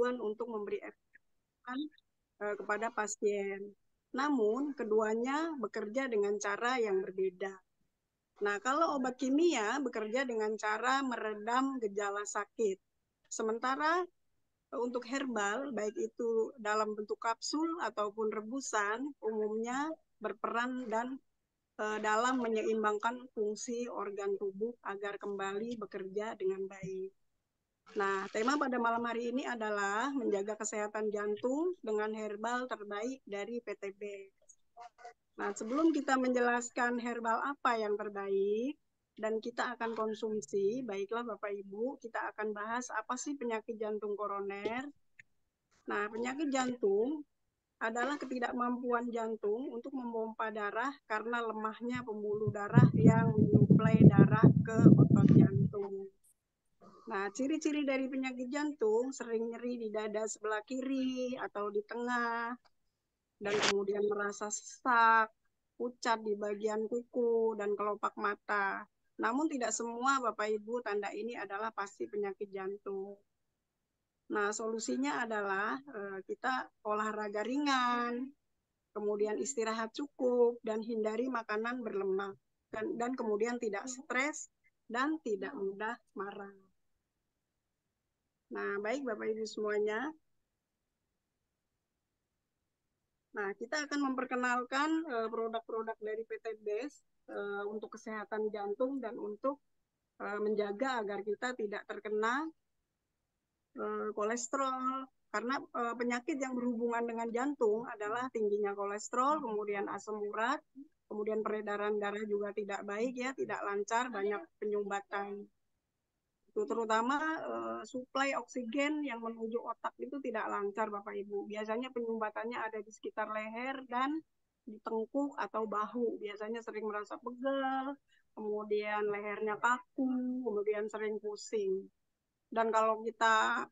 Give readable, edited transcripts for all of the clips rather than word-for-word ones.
bertujuan untuk memberi efek kepada pasien. Namun, keduanya bekerja dengan cara yang berbeda. Nah, kalau obat kimia bekerja dengan cara meredam gejala sakit. Sementara untuk herbal, baik itu dalam bentuk kapsul ataupun rebusan, umumnya berperan dalam menyeimbangkan fungsi organ tubuh agar kembali bekerja dengan baik. Nah, tema pada malam hari ini adalah menjaga kesehatan jantung dengan herbal terbaik dari PTB. Nah, sebelum kita menjelaskan herbal apa yang terbaik dan kita akan konsumsi, baiklah Bapak Ibu, kita akan bahas apa sih penyakit jantung koroner. Nah, penyakit jantung adalah ketidakmampuan jantung untuk memompa darah karena lemahnya pembuluh darah yang menyuplai darah ke otot jantung. Nah, ciri-ciri dari penyakit jantung sering nyeri di dada sebelah kiri atau di tengah, dan kemudian merasa sesak, pucat di bagian kuku dan kelopak mata. Namun tidak semua Bapak Ibu tanda ini adalah pasti penyakit jantung. Nah, solusinya adalah kita olahraga ringan, kemudian istirahat cukup, dan hindari makanan berlemak. Dan kemudian tidak stres dan tidak mudah marah. Nah, baik Bapak Ibu semuanya. Nah, kita akan memperkenalkan produk-produk dari PT BES untuk kesehatan jantung dan untuk menjaga agar kita tidak terkena kolesterol. Karena penyakit yang berhubungan dengan jantung adalah tingginya kolesterol, kemudian asam urat, kemudian peredaran darah juga tidak baik ya, tidak lancar, banyak penyumbatan. Terutama suplai oksigen yang menuju otak itu tidak lancar Bapak Ibu. Biasanya penyumbatannya ada di sekitar leher dan di tengkuk atau bahu. Biasanya sering merasa pegel, kemudian lehernya kaku, kemudian sering pusing. Dan kalau kita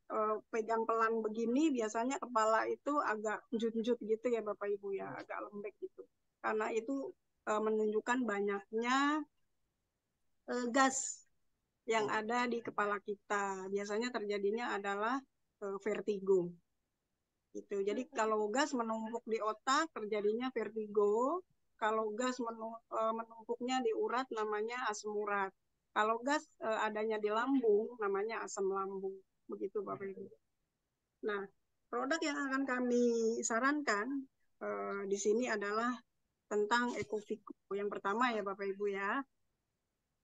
pegang pelan begini, biasanya kepala itu agak junjut gitu ya Bapak Ibu ya, agak lembek gitu. Karena itu menunjukkan banyaknya gas yang ada di kepala kita. Biasanya terjadinya adalah vertigo. Gitu. Jadi kalau gas menumpuk di otak terjadinya vertigo. Kalau gas menumpuknya di urat namanya asam urat. Kalau gas adanya di lambung namanya asam lambung. Begitu Bapak Ibu. Nah, produk yang akan kami sarankan di sini adalah tentang Ecovico. Yang pertama ya Bapak Ibu ya.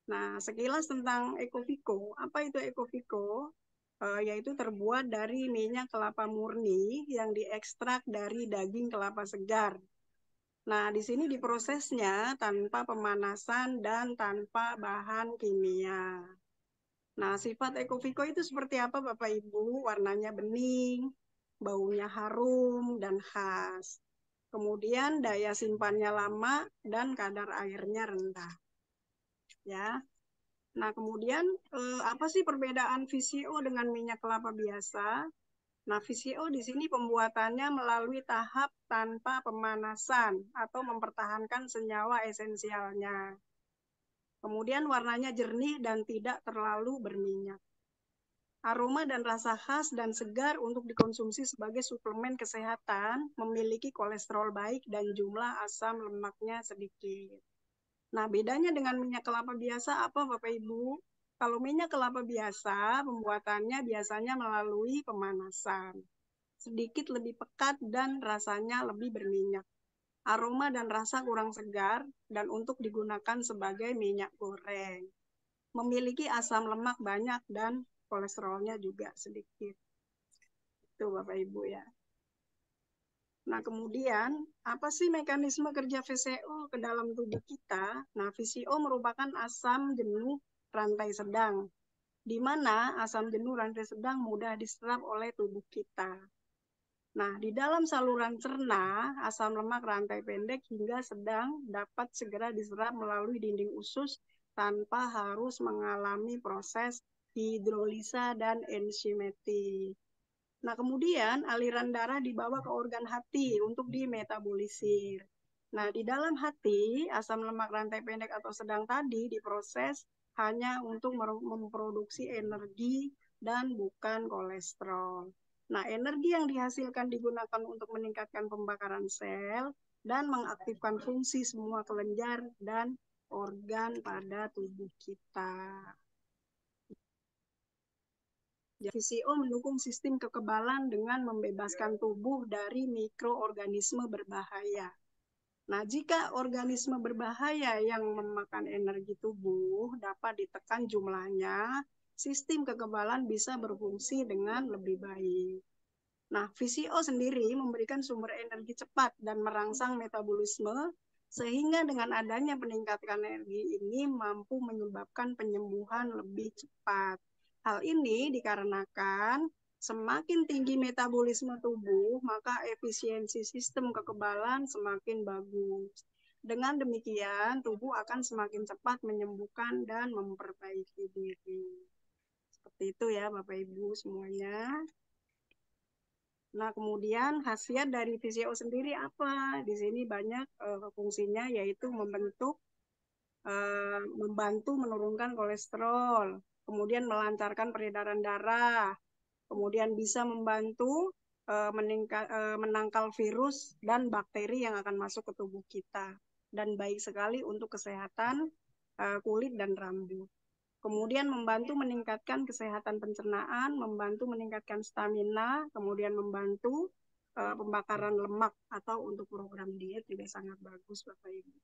Nah, sekilas tentang Ecovico. Apa itu Ecovico? Yaitu terbuat dari minyak kelapa murni yang diekstrak dari daging kelapa segar. Nah, di sini diprosesnya tanpa pemanasan dan tanpa bahan kimia. Nah, sifat Ecovico itu seperti apa Bapak Ibu? Warnanya bening, baunya harum dan khas. Kemudian daya simpannya lama dan kadar airnya rendah. Ya. Nah, kemudian apa sih perbedaan VCO dengan minyak kelapa biasa? Nah, VCO di sini pembuatannya melalui tahap tanpa pemanasan atau mempertahankan senyawa esensialnya. Kemudian warnanya jernih dan tidak terlalu berminyak. Aroma dan rasa khas dan segar untuk dikonsumsi sebagai suplemen kesehatan, memiliki kolesterol baik dan jumlah asam lemaknya sedikit. Nah, bedanya dengan minyak kelapa biasa apa Bapak Ibu? Kalau minyak kelapa biasa, pembuatannya biasanya melalui pemanasan. Sedikit lebih pekat dan rasanya lebih berminyak. Aroma dan rasa kurang segar dan untuk digunakan sebagai minyak goreng. Memiliki asam lemak banyak dan kolesterolnya juga sedikit. Itu Bapak Ibu ya. Nah, kemudian apa sih mekanisme kerja VCO ke dalam tubuh kita? Nah, VCO merupakan asam jenuh rantai sedang, di mana asam jenuh rantai sedang mudah diserap oleh tubuh kita. Nah, di dalam saluran cerna, asam lemak rantai pendek hingga sedang dapat segera diserap melalui dinding usus tanpa harus mengalami proses hidrolisa dan enzimatik. Nah, kemudian aliran darah dibawa ke organ hati untuk dimetabolisir. Nah, di dalam hati, asam lemak rantai pendek atau sedang tadi diproses hanya untuk memproduksi energi dan bukan kolesterol. Nah, energi yang dihasilkan digunakan untuk meningkatkan pembakaran sel dan mengaktifkan fungsi semua kelenjar dan organ pada tubuh kita. VCO mendukung sistem kekebalan dengan membebaskan tubuh dari mikroorganisme berbahaya. Nah, jika organisme berbahaya yang memakan energi tubuh dapat ditekan jumlahnya, sistem kekebalan bisa berfungsi dengan lebih baik. Nah, VCO sendiri memberikan sumber energi cepat dan merangsang metabolisme, sehingga dengan adanya peningkatan energi ini mampu menyebabkan penyembuhan lebih cepat. Hal ini dikarenakan semakin tinggi metabolisme tubuh, maka efisiensi sistem kekebalan semakin bagus. Dengan demikian, tubuh akan semakin cepat menyembuhkan dan memperbaiki diri. Seperti itu ya, Bapak Ibu semuanya. Nah, kemudian khasiat dari VCO sendiri apa? Di sini banyak fungsinya, yaitu membantu menurunkan kolesterol, kemudian melancarkan peredaran darah, kemudian bisa membantu menangkal virus dan bakteri yang akan masuk ke tubuh kita, dan baik sekali untuk kesehatan kulit dan rambut. Kemudian membantu meningkatkan kesehatan pencernaan, membantu meningkatkan stamina, kemudian membantu pembakaran lemak atau untuk program diet juga sangat bagus, Bapak Ibu.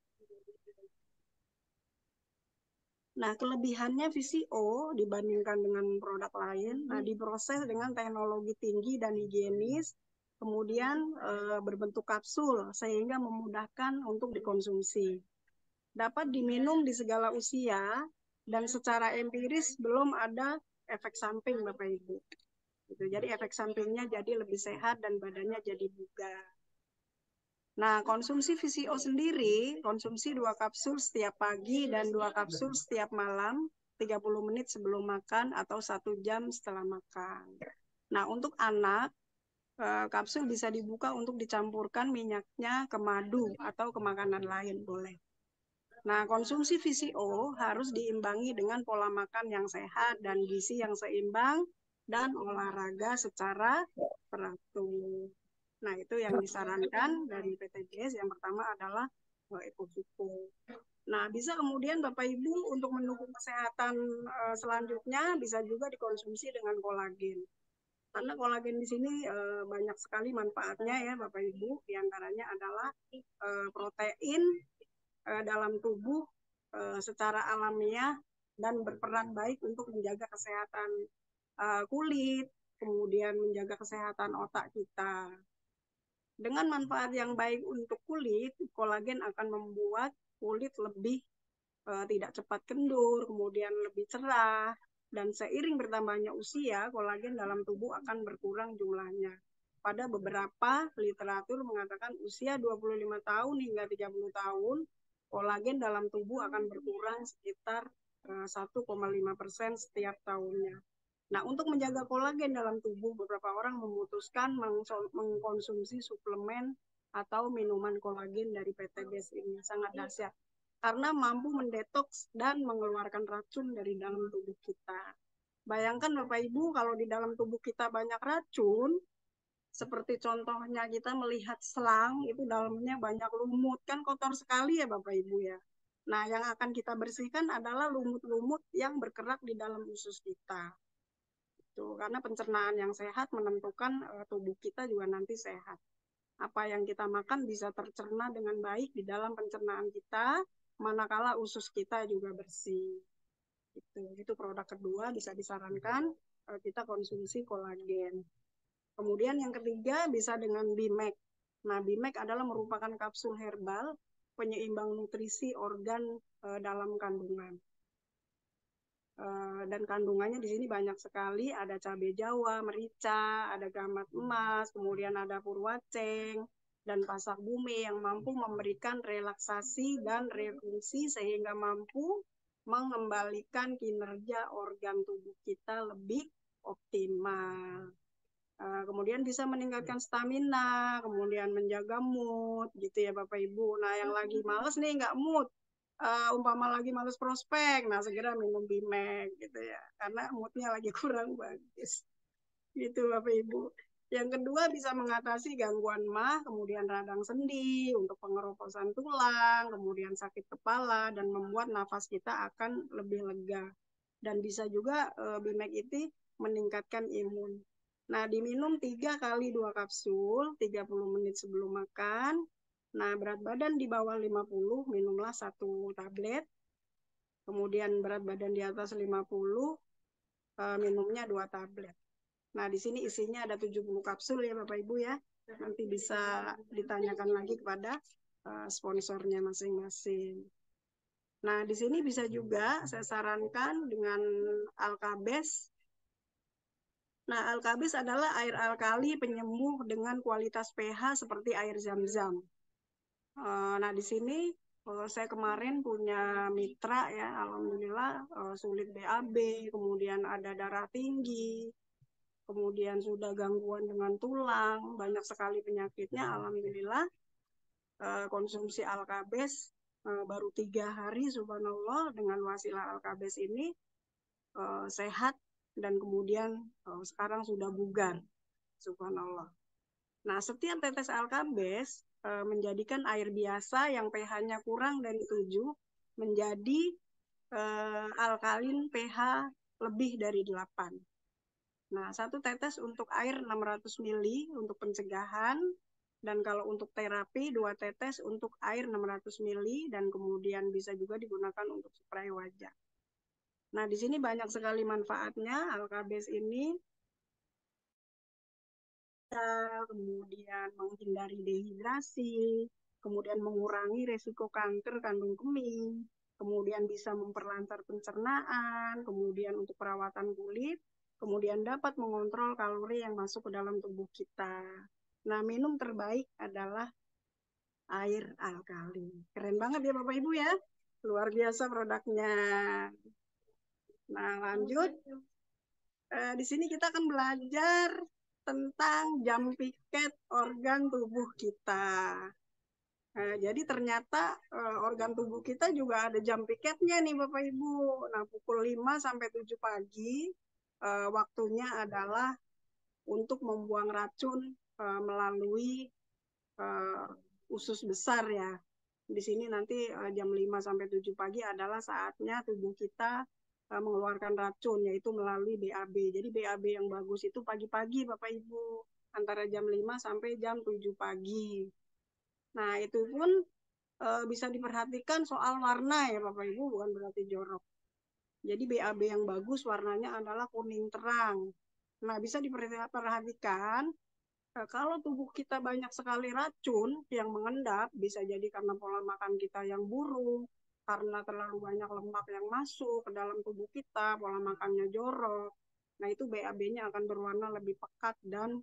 Nah, kelebihannya VCO dibandingkan dengan produk lain, nah diproses dengan teknologi tinggi dan higienis, kemudian berbentuk kapsul sehingga memudahkan untuk dikonsumsi. Dapat diminum di segala usia dan secara empiris belum ada efek samping, Bapak Ibu. Gitu. Jadi efek sampingnya jadi lebih sehat dan badannya jadi bugar. Nah, konsumsi VCO sendiri, konsumsi 2 kapsul setiap pagi dan 2 kapsul setiap malam, 30 menit sebelum makan atau 1 jam setelah makan. Nah, untuk anak, kapsul bisa dibuka untuk dicampurkan minyaknya ke madu atau ke makanan lain, boleh. Nah, konsumsi VCO harus diimbangi dengan pola makan yang sehat dan gizi yang seimbang dan olahraga secara teratur. Nah, itu yang disarankan dari PTGS. Yang pertama adalah EcoVico. Nah, bisa kemudian Bapak Ibu untuk mendukung kesehatan selanjutnya bisa juga dikonsumsi dengan kolagen. Karena kolagen di sini banyak sekali manfaatnya ya Bapak Ibu. Di antaranya adalah protein dalam tubuh secara alamiah dan berperan baik untuk menjaga kesehatan kulit, kemudian menjaga kesehatan otak kita. Dengan manfaat yang baik untuk kulit, kolagen akan membuat kulit lebih tidak cepat kendur, kemudian lebih cerah, dan seiring bertambahnya usia, kolagen dalam tubuh akan berkurang jumlahnya. Pada beberapa literatur mengatakan usia 25 tahun hingga 30 tahun, kolagen dalam tubuh akan berkurang sekitar 1,5% setiap tahunnya. Nah, untuk menjaga kolagen dalam tubuh, beberapa orang memutuskan mengkonsumsi suplemen atau minuman kolagen dari PTGS ini. Sangat dahsyat karena mampu mendetoks dan mengeluarkan racun dari dalam tubuh kita. Bayangkan Bapak Ibu, kalau di dalam tubuh kita banyak racun, seperti contohnya kita melihat selang, itu dalamnya banyak lumut, kan kotor sekali ya Bapak Ibu ya. Nah, yang akan kita bersihkan adalah lumut-lumut yang bergerak di dalam usus kita. Itu karena pencernaan yang sehat menentukan tubuh kita juga nanti sehat. Apa yang kita makan bisa tercerna dengan baik di dalam pencernaan kita, manakala usus kita juga bersih. Itu produk kedua bisa disarankan kita konsumsi kolagen. Kemudian yang ketiga bisa dengan BIMEC. Nah, BIMEC adalah merupakan kapsul herbal penyeimbang nutrisi organ dalam kandungan. Dan kandungannya di sini banyak sekali, ada cabai jawa, merica, ada gamat emas, kemudian ada purwaceng, dan pasak bumi yang mampu memberikan relaksasi dan refungsi sehingga mampu mengembalikan kinerja organ tubuh kita lebih optimal. Kemudian bisa meningkatkan stamina, kemudian menjaga mood, gitu ya Bapak Ibu. Nah, yang lagi males nih nggak mood, umpama lagi males prospek, nah segera minum BIMEC gitu ya, karena moodnya lagi kurang bagus. Gitu Bapak Ibu. Yang kedua bisa mengatasi gangguan MAH, kemudian radang sendi, untuk pengeroposan tulang, kemudian sakit kepala, dan membuat nafas kita akan lebih lega. Dan bisa juga Bimekiti meningkatkan imun. Nah, diminum 3 kali 2 kapsul, 30 menit sebelum makan. Nah, berat badan di bawah 50, minumlah 1 tablet. Kemudian berat badan di atas 50, minumnya 2 tablet. Nah, di sini isinya ada 70 kapsul ya Bapak Ibu ya. Nanti bisa ditanyakan lagi kepada sponsornya masing-masing. Nah, di sini bisa juga saya sarankan dengan Alkabes. Nah, Alkabes adalah air alkali penyembuh dengan kualitas pH seperti air zam-zam. Nah, di sini saya kemarin punya mitra ya, alhamdulillah sulit BAB, kemudian ada darah tinggi, kemudian sudah gangguan dengan tulang, banyak sekali penyakitnya. Alhamdulillah konsumsi Alkabes baru 3 hari, subhanallah, dengan wasilah Alkabes ini sehat dan kemudian sekarang sudah bugar, subhanallah. Nah, setiap tetes Alkabes menjadikan air biasa yang pH-nya kurang dari 7 menjadi alkalin pH lebih dari 8. Nah, 1 tetes untuk air 600 ml untuk pencegahan, dan kalau untuk terapi 2 tetes untuk air 600 ml, dan kemudian bisa juga digunakan untuk spray wajah. Nah, di sini banyak sekali manfaatnya Alkabes ini. Kemudian menghindari dehidrasi, kemudian mengurangi resiko kanker kandung kemih, kemudian bisa memperlancar pencernaan, kemudian untuk perawatan kulit, kemudian dapat mengontrol kalori yang masuk ke dalam tubuh kita. Nah, minum terbaik adalah air alkali. Keren banget ya Bapak Ibu ya. Luar biasa produknya. Nah, lanjut. Di sini kita akan belajar tentang jam piket organ tubuh kita. Jadi ternyata organ tubuh kita juga ada jam piketnya nih Bapak Ibu. Nah, pukul 5 sampai 7 pagi waktunya adalah untuk membuang racun melalui usus besar ya. Di sini nanti jam 5 sampai 7 pagi adalah saatnya tubuh kita mengeluarkan racun, yaitu melalui BAB. Jadi BAB yang bagus itu pagi-pagi Bapak Ibu, antara jam 5 sampai jam 7 pagi. Nah, itu pun bisa diperhatikan soal warna ya Bapak Ibu, bukan berarti jorok. Jadi BAB yang bagus warnanya adalah kuning terang. Nah, bisa diperhatikan kalau tubuh kita banyak sekali racun yang mengendap, bisa jadi karena pola makan kita yang buruk, karena terlalu banyak lemak yang masuk ke dalam tubuh kita, pola makannya jorok. Nah, itu BAB-nya akan berwarna lebih pekat dan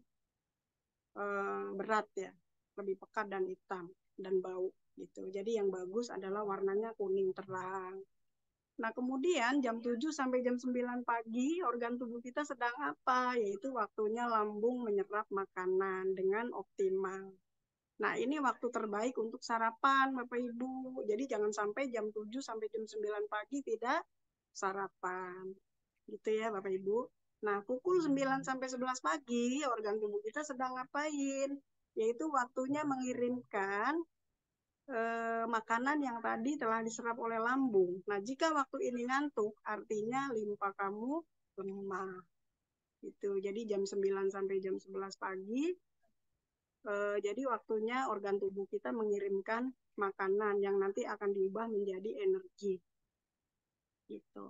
berat ya, lebih pekat dan hitam dan bau gitu. Jadi yang bagus adalah warnanya kuning terang. Nah, kemudian jam 7 sampai jam 9 pagi organ tubuh kita sedang apa? Yaitu waktunya lambung menyerap makanan dengan optimal. Nah, ini waktu terbaik untuk sarapan Bapak Ibu. Jadi jangan sampai jam 7 sampai jam 9 pagi tidak sarapan. Gitu ya Bapak Ibu. Nah, pukul 9 sampai 11 pagi organ tubuh kita sedang ngapain? Yaitu waktunya mengirimkan makanan yang tadi telah diserap oleh lambung. Nah, jika waktu ini ngantuk, artinya limpa kamu lemah. Gitu. Jadi jam 9 sampai jam 11 pagi, jadi waktunya organ tubuh kita mengirimkan makanan yang nanti akan diubah menjadi energi. Gitu.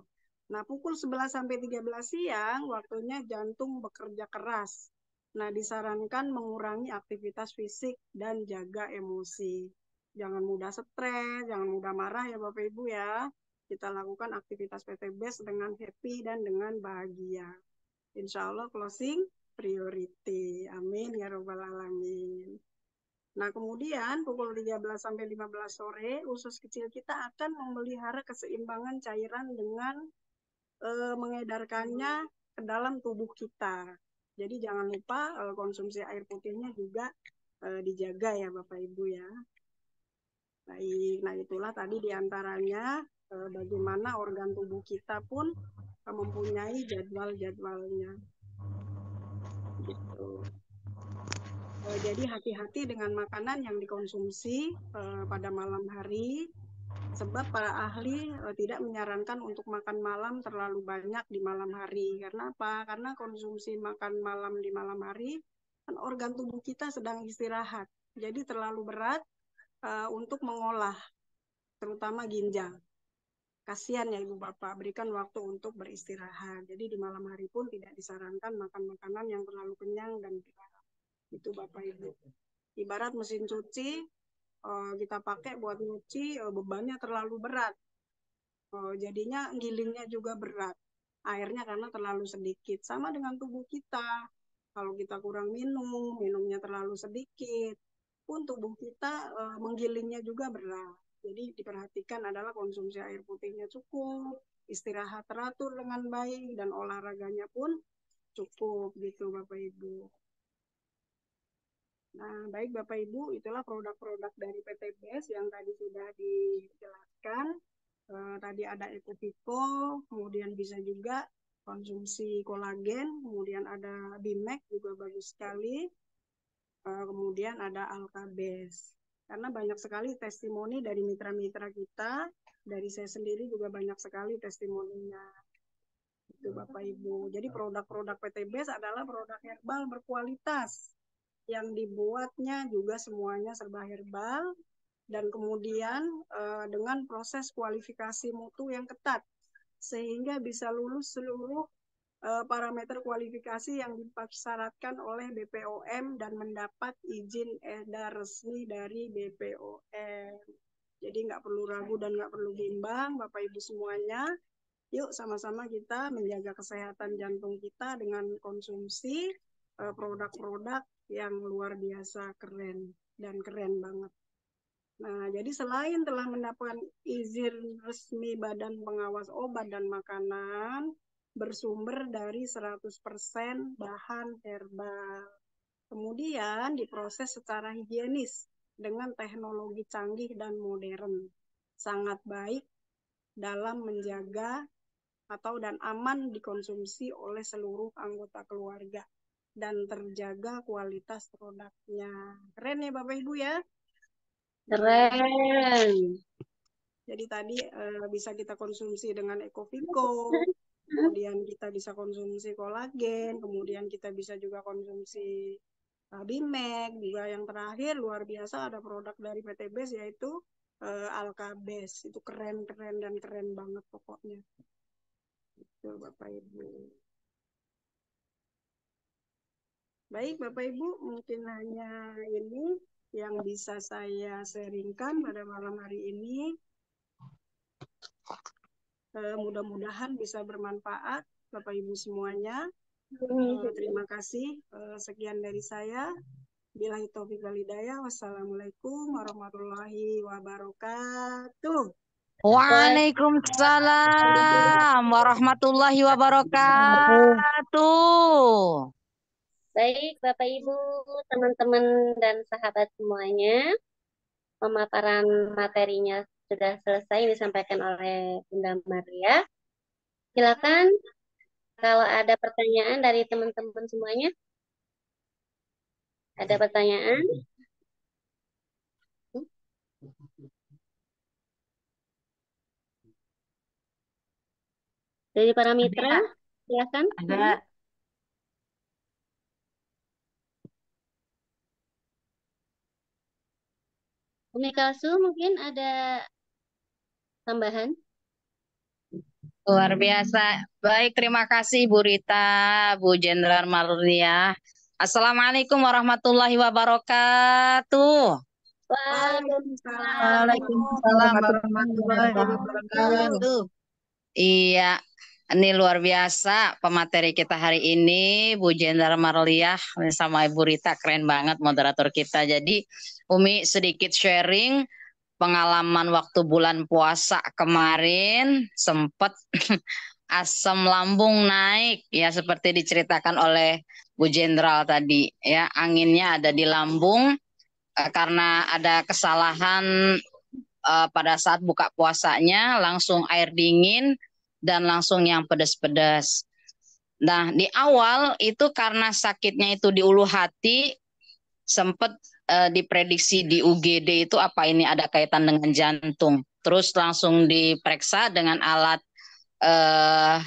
Nah, pukul 11 sampai 13 siang, waktunya jantung bekerja keras. Nah, disarankan mengurangi aktivitas fisik dan jaga emosi. Jangan mudah stres, jangan mudah marah ya Bapak Ibu ya. Kita lakukan aktivitas PT-BASE dengan happy dan dengan bahagia. Insya Allah closing priority. Amin ya Rabbal Alamin. Nah, kemudian pukul 13 sampai 15 sore, usus kecil kita akan memelihara keseimbangan cairan dengan mengedarkannya ke dalam tubuh kita. Jadi jangan lupa konsumsi air putihnya juga dijaga ya Bapak Ibu ya. Baik, nah itulah tadi diantaranya bagaimana organ tubuh kita pun mempunyai jadwal-jadwalnya. Gitu. Jadi hati-hati dengan makanan yang dikonsumsi pada malam hari, sebab para ahli tidak menyarankan untuk makan malam terlalu banyak di malam hari. Karena apa? Karena konsumsi makan malam di malam hari, kan organ tubuh kita sedang istirahat. Jadi terlalu berat untuk mengolah, terutama ginjal. Kasihan ya Ibu Bapak, berikan waktu untuk beristirahat. Jadi di malam hari pun tidak disarankan makan makanan yang terlalu kenyang dan berat. Itu Bapak Ibu. Ibarat mesin cuci, kita pakai buat nyuci, bebannya terlalu berat. Jadinya gilingnya juga berat. Airnya karena terlalu sedikit. Sama dengan tubuh kita. Kalau kita kurang minum, minumnya terlalu sedikit, pun tubuh kita menggilingnya juga berat. Jadi diperhatikan adalah konsumsi air putihnya cukup, istirahat teratur dengan baik, dan olahraganya pun cukup gitu Bapak Ibu. Nah, baik Bapak Ibu, itulah produk-produk dari PT BES yang tadi sudah dijelaskan. Tadi ada Ecovito, kemudian bisa juga konsumsi kolagen, kemudian ada Bimek juga bagus sekali, kemudian ada Alkabes. Karena banyak sekali testimoni dari mitra-mitra kita, dari saya sendiri juga banyak sekali testimoninya. Itu Bapak Ibu. Jadi produk-produk PT BES adalah produk herbal berkualitas yang dibuatnya juga semuanya serba herbal, dan kemudian dengan proses kualifikasi mutu yang ketat sehingga bisa lulus seluruh parameter kualifikasi yang dipersyaratkan oleh BPOM dan mendapat izin edar resmi dari BPOM. Jadi nggak perlu ragu dan nggak perlu bimbang Bapak Ibu semuanya. Yuk sama-sama kita menjaga kesehatan jantung kita dengan konsumsi produk-produk yang luar biasa keren dan keren banget. Nah, jadi selain telah mendapatkan izin resmi Badan Pengawas Obat dan Makanan bersumber dari 100% bahan herbal. Kemudian diproses secara higienis dengan teknologi canggih dan modern. Sangat baik dalam menjaga dan aman dikonsumsi oleh seluruh anggota keluarga dan terjaga kualitas produknya. Keren ya Bapak Ibu ya? Keren. Jadi tadi bisa kita konsumsi dengan Ecovito, kemudian kita bisa konsumsi kolagen, kemudian kita bisa juga konsumsi Bimek, juga yang terakhir luar biasa ada produk dari PT BES yaitu Alkabes. Itu keren-keren dan keren banget pokoknya. Itu Bapak Ibu. Baik Bapak Ibu, mungkin hanya ini yang bisa saya sharingkan pada malam hari ini. Mudah-mudahan bisa bermanfaat Bapak Ibu semuanya. Terima kasih. Sekian dari saya. Billahi taufiq wal hidayah. Wassalamualaikum warahmatullahi wabarakatuh. Waalaikumsalam warahmatullahi wabarakatuh. Baik, Bapak Ibu, teman-teman dan sahabat semuanya, pemaparan materinya sudah selesai disampaikan oleh Bunda Maria. Silakan kalau ada pertanyaan dari teman-teman semuanya. Ada pertanyaan? Dari para mitra, silakan. Ada. Umi Kalsu mungkin ada tambahan? Luar biasa. Baik, terima kasih Bu Rita, Bu Jenderal Maria. Assalamualaikum warahmatullahi wabarakatuh. Waalaikumsalam warahmatullahi wabarakatuh. Iya, ini luar biasa pemateri kita hari ini, Bu Jenderal Marliah sama Ibu Rita, keren banget moderator kita. Jadi Umi sedikit sharing pengalaman waktu bulan puasa kemarin, sempat asam lambung naik ya seperti diceritakan oleh Bu Jenderal tadi ya, anginnya ada di lambung karena ada kesalahan pada saat buka puasanya langsung air dingin dan langsung yang pedas-pedas. Nah, di awal itu karena sakitnya itu di ulu hati, sempat diprediksi di UGD itu apa ini ada kaitan dengan jantung. Terus langsung diperiksa dengan alat eh,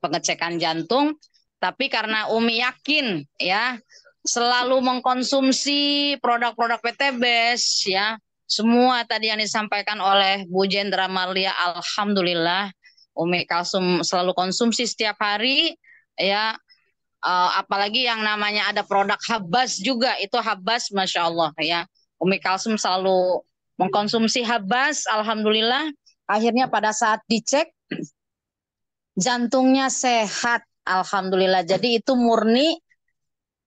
pengecekan jantung. Tapi karena Umi yakin ya selalu mengkonsumsi produk-produk PT BES ya. Semua tadi yang disampaikan oleh Bu Jendra Marlia, alhamdulillah Umi Kalsum selalu konsumsi setiap hari ya. Apalagi yang namanya ada produk Habas juga, itu Habas Masya Allah ya. Umi Kalsum selalu mengkonsumsi Habas, alhamdulillah. Akhirnya pada saat dicek jantungnya sehat, alhamdulillah. Jadi itu murni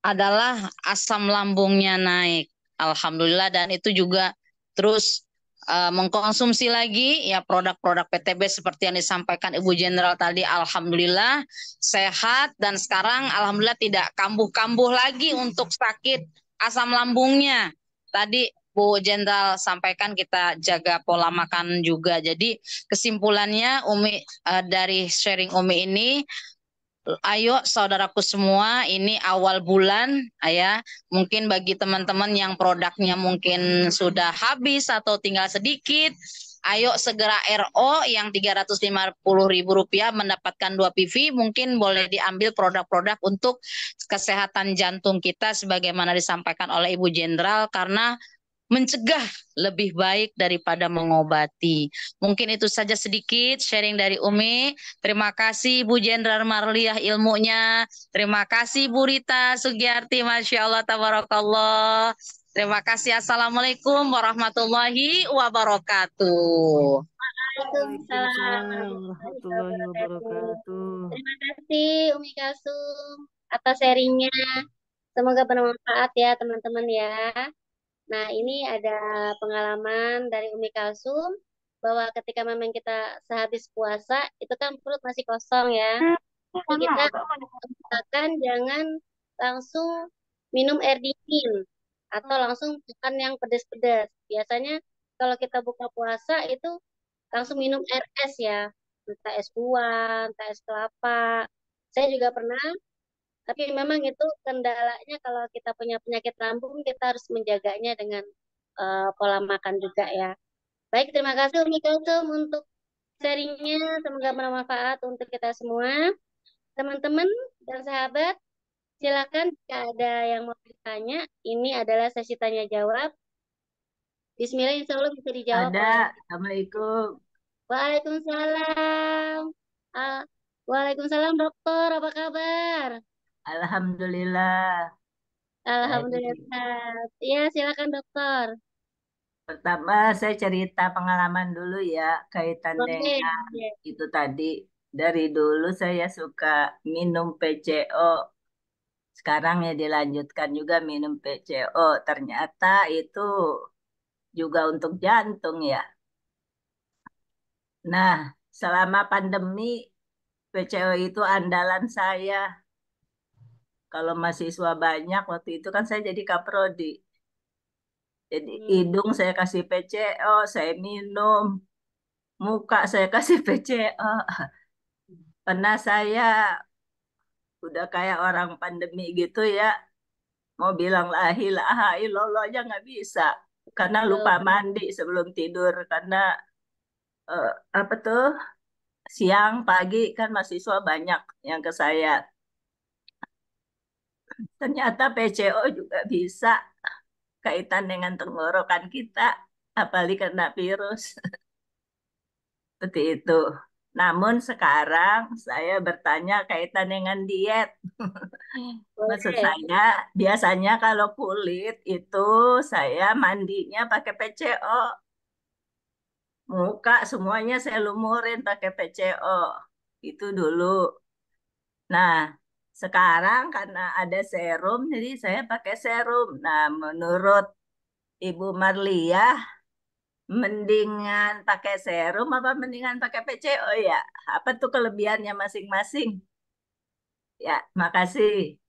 adalah asam lambungnya naik, alhamdulillah. Dan itu juga terus mengkonsumsi lagi ya produk-produk PTB seperti yang disampaikan Ibu Jenderal tadi, alhamdulillah sehat dan sekarang alhamdulillah tidak kambuh-kambuh lagi untuk sakit asam lambungnya. Tadi Bu Jenderal sampaikan kita jaga pola makan juga. Jadi kesimpulannya Umi dari sharing Umi ini, ayo saudaraku semua, ini awal bulan ya. Mungkin bagi teman-teman yang produknya mungkin sudah habis atau tinggal sedikit, ayo segera RO yang Rp350.000 mendapatkan 2 PV, mungkin boleh diambil produk-produk untuk kesehatan jantung kita sebagaimana disampaikan oleh Ibu Jenderal, karena mencegah lebih baik daripada mengobati. Mungkin itu saja sedikit sharing dari Umi. Terima kasih Bu Jenderal Marliah ilmunya. Terima kasih Bu Rita Sugiyarti. Masya Allah, tabarakallah. Terima kasih. Assalamualaikum warahmatullahi wabarakatuh. Waalaikumsalam Waalaikumsalam warahmatullahi warahmatullahi wabarakatuh. wabarakatuh. Terima kasih Umi Kalsum atas sharingnya. Semoga bermanfaat ya teman-teman ya. Nah, ini ada pengalaman dari Umi Kalsum bahwa ketika memang kita sehabis puasa, itu kan perut masih kosong ya. Jadi kita usahakan jangan langsung minum air dingin atau langsung makan yang pedas-pedas. Biasanya kalau kita buka puasa itu langsung minum air es ya, entah es buah, entah es kelapa. Saya juga pernah, tapi memang itu kendalanya kalau kita punya penyakit lambung, kita harus menjaganya dengan pola makan juga ya. Baik, terima kasih Umi Kulsum untuk sharingnya. Semoga bermanfaat untuk kita semua. Teman-teman dan sahabat, silakan jika ada yang mau bertanya. Ini adalah sesi tanya jawab. Bismillah, insya Allah bisa dijawab Ada, oleh. Assalamualaikum. Waalaikumsalam. Ah, Waalaikumsalam dokter, apa kabar? Alhamdulillah. Baik. Alhamdulillah. Iya, silakan dokter. Pertama saya cerita pengalaman dulu ya, kaitan Boleh. dengan itu tadi. Dari dulu saya suka minum PCO. Sekarang ya dilanjutkan juga minum PCO. Ternyata itu juga untuk jantung ya. Nah, selama pandemi PCO itu andalan saya. Kalau mahasiswa banyak waktu itu kan saya jadi kaprodi. Jadi hidung saya kasih PCO, saya minum, muka saya kasih PCO. Karena saya udah kayak orang pandemi gitu ya, mau bilang la ilaha illallah aja nggak bisa. Karena lupa mandi sebelum tidur. Karena eh, apa tuh, siang, pagi kan mahasiswa banyak yang ke saya. Ternyata PCO juga bisa kaitan dengan tenggorokan kita, apalagi kena virus. Seperti itu. Namun sekarang saya bertanya kaitan dengan diet. Maksud Boleh. saya, biasanya kalau kulit itu saya mandinya pakai PCO. Muka semuanya saya lumurin pakai PCO. Itu dulu. Nah, sekarang karena ada serum, jadi saya pakai serum. Nah, menurut Ibu Marlia, mendingan pakai serum apa mendingan pakai PCO ya? Apa tuh kelebihannya masing-masing? Ya, makasih.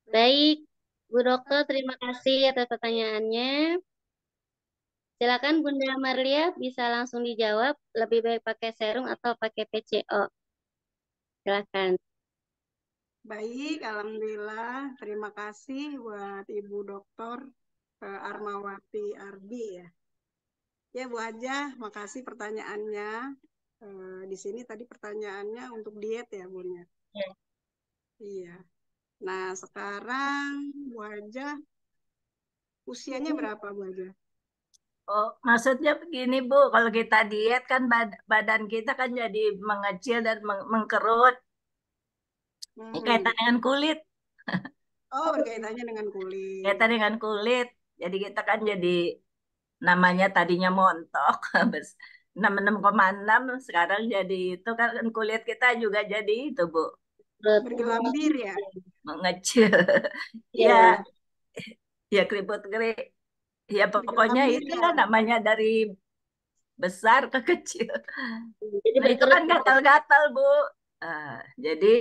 Baik, Bu Dokter, terima kasih atas pertanyaannya. Silakan Bunda Marlia bisa langsung dijawab, lebih baik pakai serum atau pakai PCO. Silakan. Baik, alhamdulillah. Terima kasih buat Ibu Dokter Armawati Ardi ya. Ya Bu Haja, makasih pertanyaannya. Di sini tadi pertanyaannya untuk diet ya Bunya. Ya. Iya. Nah sekarang Bu Haja usianya berapa Bu Haja? Oh, maksudnya begini Bu, kalau kita diet kan badan kita kan jadi mengecil dan mengkerut. Ini kaitan dengan kulit. Oh, berkaitannya dengan kulit. Kaitan dengan kulit. Jadi kita kan jadi namanya tadinya montok, 66,6 sekarang jadi itu kan kulit kita juga jadi itu Bu, Bergelambir ya? mengecil. Ya. Ya, ya keriput kering. Ya pokoknya Bergelambir itulah ya? namanya dari besar ke kecil. Jadi Nah, itu berkerut. kan gatal-gatal, Bu. Jadi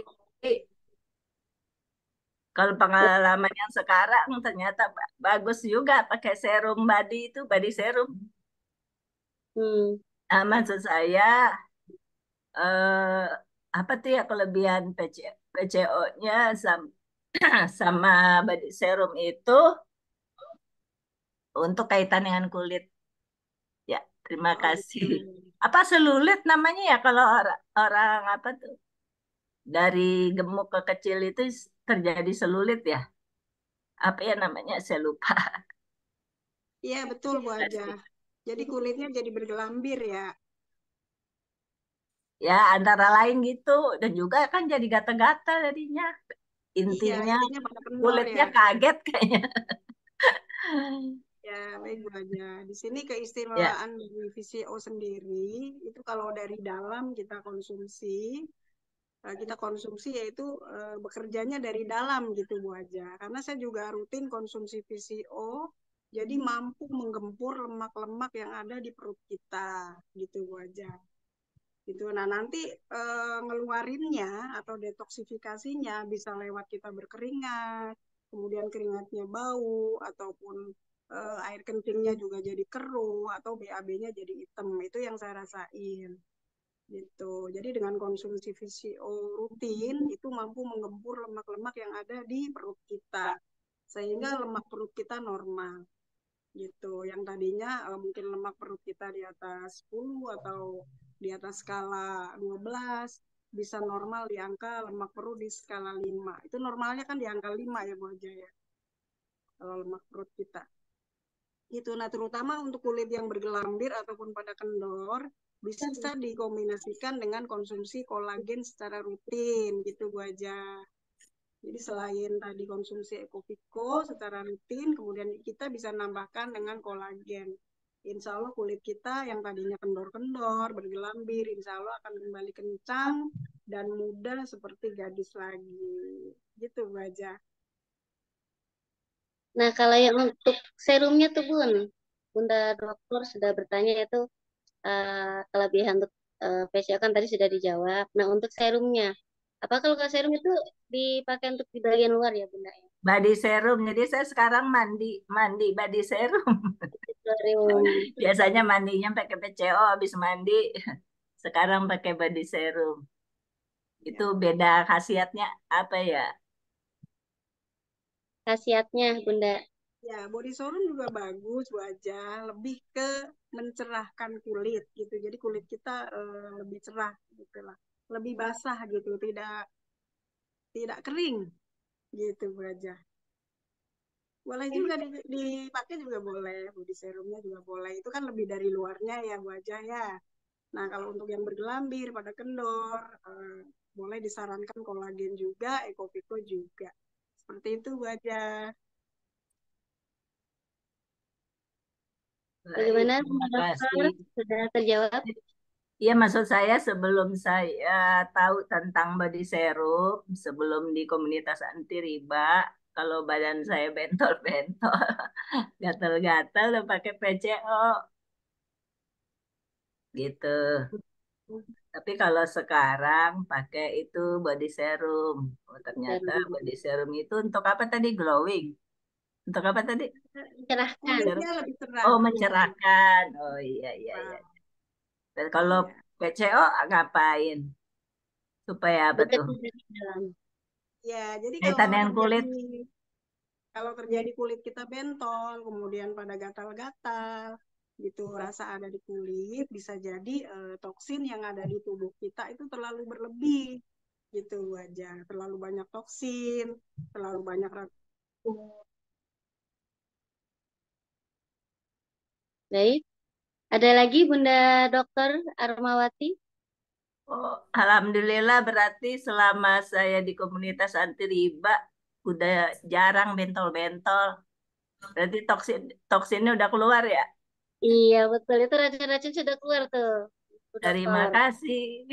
kalau pengalaman yang sekarang ternyata bagus juga pakai serum body itu, body serum. Hmm. Nah, maksud saya eh, apa tuh ya kelebihan PCO-nya sama, sama body serum itu untuk kaitan dengan kulit. Ya, terima Oh, kasih. gitu. Apa selulit namanya ya kalau orang orang apa tuh dari gemuk ke kecil itu terjadi selulit ya? Apa ya namanya? Saya lupa. Iya betul Bu Haja. Jadi kulitnya jadi bergelambir ya? Ya, antara lain gitu. Dan juga kan jadi gatal-gatal jadinya. Iya, Intinya intinya pada kendor ya. kulitnya kaget kayaknya. Ya, baik Bu Haja. Di sini Ya, keistimewaan dari VCO sendiri itu kalau dari dalam kita konsumsi yaitu bekerjanya dari dalam gitu Bu Haja. Karena saya juga rutin konsumsi VCO, jadi mampu menggempur lemak-lemak yang ada di perut kita gitu Bu Haja. Gitu. Nah, nanti ngeluarinnya atau detoksifikasinya bisa lewat kita berkeringat, kemudian keringatnya bau ataupun air kencingnya juga jadi keruh atau BAB-nya jadi hitam. Itu yang saya rasain. Gitu. Jadi dengan konsumsi VCO rutin itu mampu menggempur lemak-lemak yang ada di perut kita sehingga lemak perut kita normal gitu. Yang tadinya mungkin lemak perut kita di atas 10 atau di atas skala 12 bisa normal di angka lemak perut di skala 5. Itu normalnya kan di angka 5 ya Bu Haja ya. Kalau lemak perut kita. Gitu. Nah, terutama untuk kulit yang bergelambir ataupun pada kendor bisa dikombinasikan dengan konsumsi kolagen secara rutin gitu Bu Haja. Jadi selain tadi konsumsi Ecovito secara rutin, kemudian kita bisa nambahkan dengan kolagen. Insya Allah kulit kita yang tadinya kendor-kendor, bergelambir, insya Allah akan kembali kencang dan muda seperti gadis lagi. Gitu Bu Haja. Nah, kalau yang untuk serumnya tuh Bunda dokter sudah bertanya itu kelebihan untuk facial kan tadi sudah dijawab. Nah, untuk serumnya, apa kalau nggak serum itu dipakai untuk di bagian luar ya Bunda? body serum. Jadi saya sekarang mandi mandi body serum. Serum. Biasanya mandinya pakai PCO habis mandi. Sekarang pakai body serum. Itu Ya. beda khasiatnya apa ya? Khasiatnya Bunda. Ya, body serum juga bagus Bu Haja, lebih ke mencerahkan kulit gitu. Jadi kulit kita lebih cerah gitu lah. Lebih basah gitu, tidak tidak kering gitu Bu Haja. Boleh juga dipakai juga boleh, body serumnya juga boleh. Itu kan lebih dari luarnya ya Bu Haja ya. Nah, kalau untuk yang bergelambir pada kendor, boleh disarankan kolagen juga, Ecovito juga. Seperti itu Bu Haja. Baik, Bagaimana terima Bunda dokter? kasih. Sudah terjawab? Iya, maksud saya sebelum saya tahu tentang body serum, sebelum di komunitas anti riba, kalau badan saya bentol-bentol, gatal-gatal, udah pakai PCO gitu. Tapi kalau sekarang pakai itu body serum. Oh, ternyata Serum. body serum itu untuk apa tadi? Glowing. Untuk apa tadi? Cerahkan. Serum. Kulitnya lebih cerah. Oh, Ya. mencerahkan. Oh iya iya iya. Wow. Dan kalau Iya. PCO ngapain? Supaya apa tuh? Bersih dari dalam. Ya, jadi Kaitan dengan kulit. kalau terjadi kulit kita bentol, kemudian pada gatal-gatal, gitu rasa ada di kulit, bisa jadi toksin yang ada di tubuh kita itu terlalu berlebih, gitu aja. Terlalu banyak toksin, terlalu banyak Baik. Ada lagi Bunda Dokter Armawati? Oh, alhamdulillah berarti selama saya di komunitas anti riba udah jarang bentol-bentol. Berarti toksinnya udah keluar ya? Iya, betul. Itu racun-racun sudah keluar tuh, Bu Terima Dokter. kasih.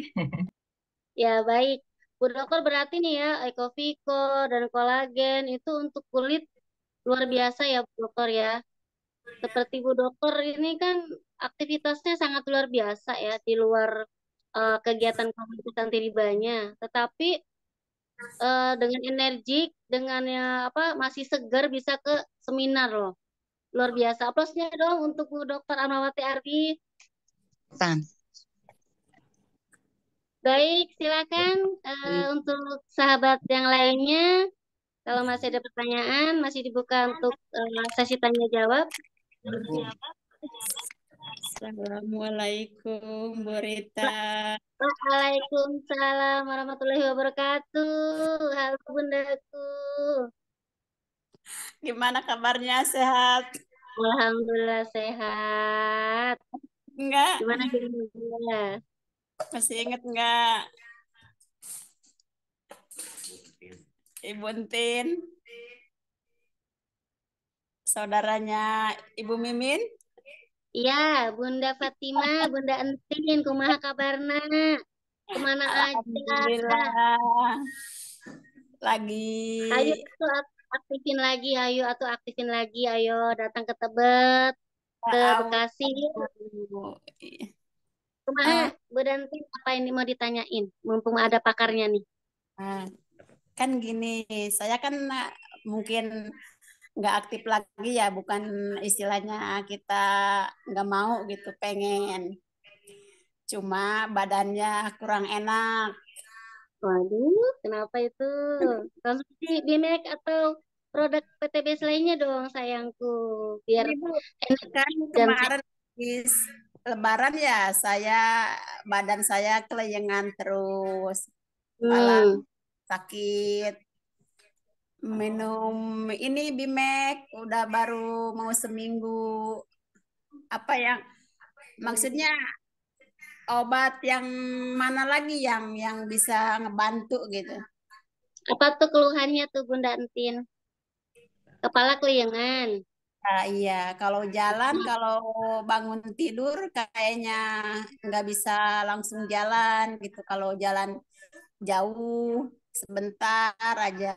Ya, baik. Bu Dokter berarti nih ya, Ecoviko dan kolagen itu untuk kulit luar biasa ya, Bu Dokter ya. Seperti Bu Dokter ini kan aktivitasnya sangat luar biasa ya di luar kegiatan komunitas anti ribanya. Tetapi dengan energik, dengan ya apa masih segar bisa ke seminar loh. Luar biasa. Aplausnya dong untuk Bu Dokter Amawati Ardi. Tan. Baik, silakan untuk sahabat yang lainnya. Kalau masih ada pertanyaan, masih dibuka untuk sesi tanya jawab. Assalamualaikum, Bu Rita. Waalaikumsalam warahmatullahi wabarakatuh. Halo Bundaku. Gimana kabarnya? Sehat? Alhamdulillah sehat. Enggak? Gimana dirinya? Masih inget enggak? Ibu Entin? Saudaranya Ibu Mimin? Iya, Bunda Fatima, Bunda Entin, kumaha kabarna? Kemana aja? Alhamdulillah. Lagi Ayo tuh aktifin lagi, ayo datang ke Tebet, ke Bekasi. Kumaha, Bu Entin, apa ini mau ditanyain? Mumpung ada pakarnya nih. kan gini, saya kan mungkin nggak aktif lagi ya, bukan istilahnya kita nggak mau gitu, pengen. Cuma badannya kurang enak. Waduh, kenapa itu? Konsumsi Bimek atau produk PTBS lainnya dong, sayangku. Biar Ibu, enak kan dan kemarin habis Lebaran ya, badan saya kelayangan terus, kepala hmm. sakit. Minum ini Bimek udah baru mau seminggu. Apa yang maksudnya obat yang mana lagi yang bisa ngebantu gitu? Apa tuh keluhannya tuh Bunda Entin? Kepala keliengan. Iya, kalau jalan, kalau bangun tidur kayaknya nggak bisa langsung jalan gitu. Kalau jalan jauh, sebentar aja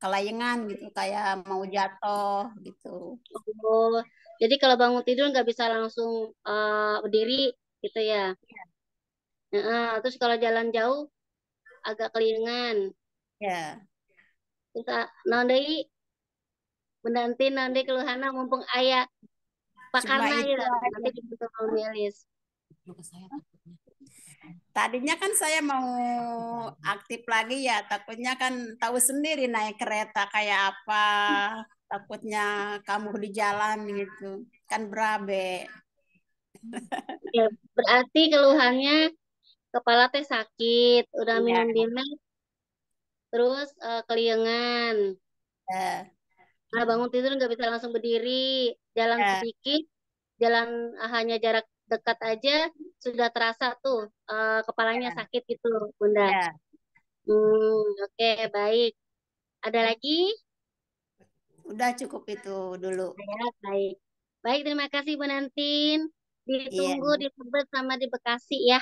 kelayangan gitu, kayak mau jatuh gitu. Oh, jadi kalau bangun tidur nggak bisa langsung berdiri gitu ya. Nah, terus kalau jalan jauh agak keliengan. Ya, Terus naon deui Bunda Entin naon deui keluhanna mumpung aya cuma pakarna itu ya. aja. Nanti dibentuk nulis. Tadinya kan saya mau aktif lagi ya, takutnya kan tahu sendiri naik kereta kayak apa, takutnya kamu di jalan gitu, kan berabe. Ya, berarti keluhannya kepala teh sakit, udah Iya, minum bimek, terus keliengan. ya, Nah, bangun tidur nggak bisa langsung berdiri, jalan ya, sedikit, jalan hanya jarak dekat aja sudah terasa tuh kepalanya sakit gitu, Bunda. ya. Oke, baik. Ada lagi? Udah cukup itu dulu. Ya, baik. Baik, terima kasih Bu Nantin. Iya, Ditunggu di Tebet sama di Bekasi ya.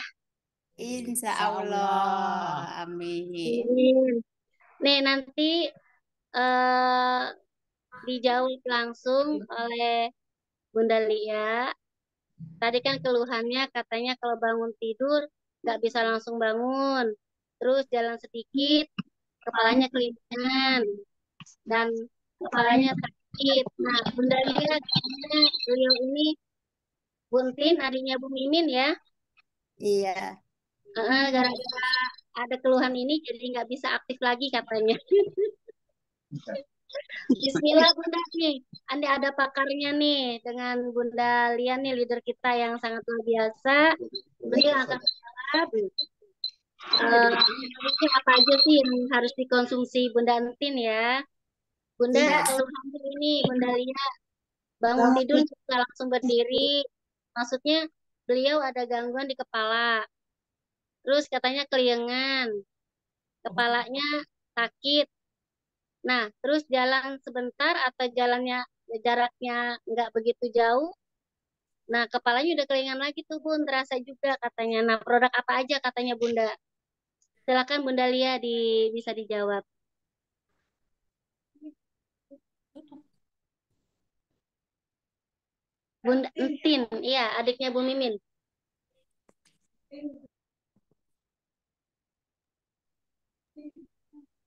insya Allah. Amin. Nih, nanti eh dijawab langsung oleh Bunda Lia. Tadi kan keluhannya katanya kalau bangun tidur nggak bisa langsung bangun. Terus jalan sedikit, kepalanya kelincingan dan kepalanya sakit. Nah, Bunda Lia katanya beliau ini Buntin, adiknya Bu Mimin ya. Iya, Gara-gara ada keluhan ini jadi nggak bisa aktif lagi katanya. Bismillah Bunda nih, Anda ada pakarnya nih dengan Bunda Lia nih, leader kita yang sangat luar biasa. Beliau akan menjawab apa aja sih yang harus dikonsumsi Bunda Entin ya. Bunda keluhan ini Bunda Lia bangun tidur juga langsung berdiri. Maksudnya beliau ada gangguan di kepala. Terus katanya keliengan, kepalanya sakit. Nah, terus jalan sebentar atau jalannya jaraknya nggak begitu jauh. Nah, kepalanya udah kelingan lagi tuh Bun, terasa juga katanya. Nah, produk apa aja katanya Bunda? Silakan Bunda Lia bisa dijawab. Bunda Entin, iya adiknya Bu Mimin.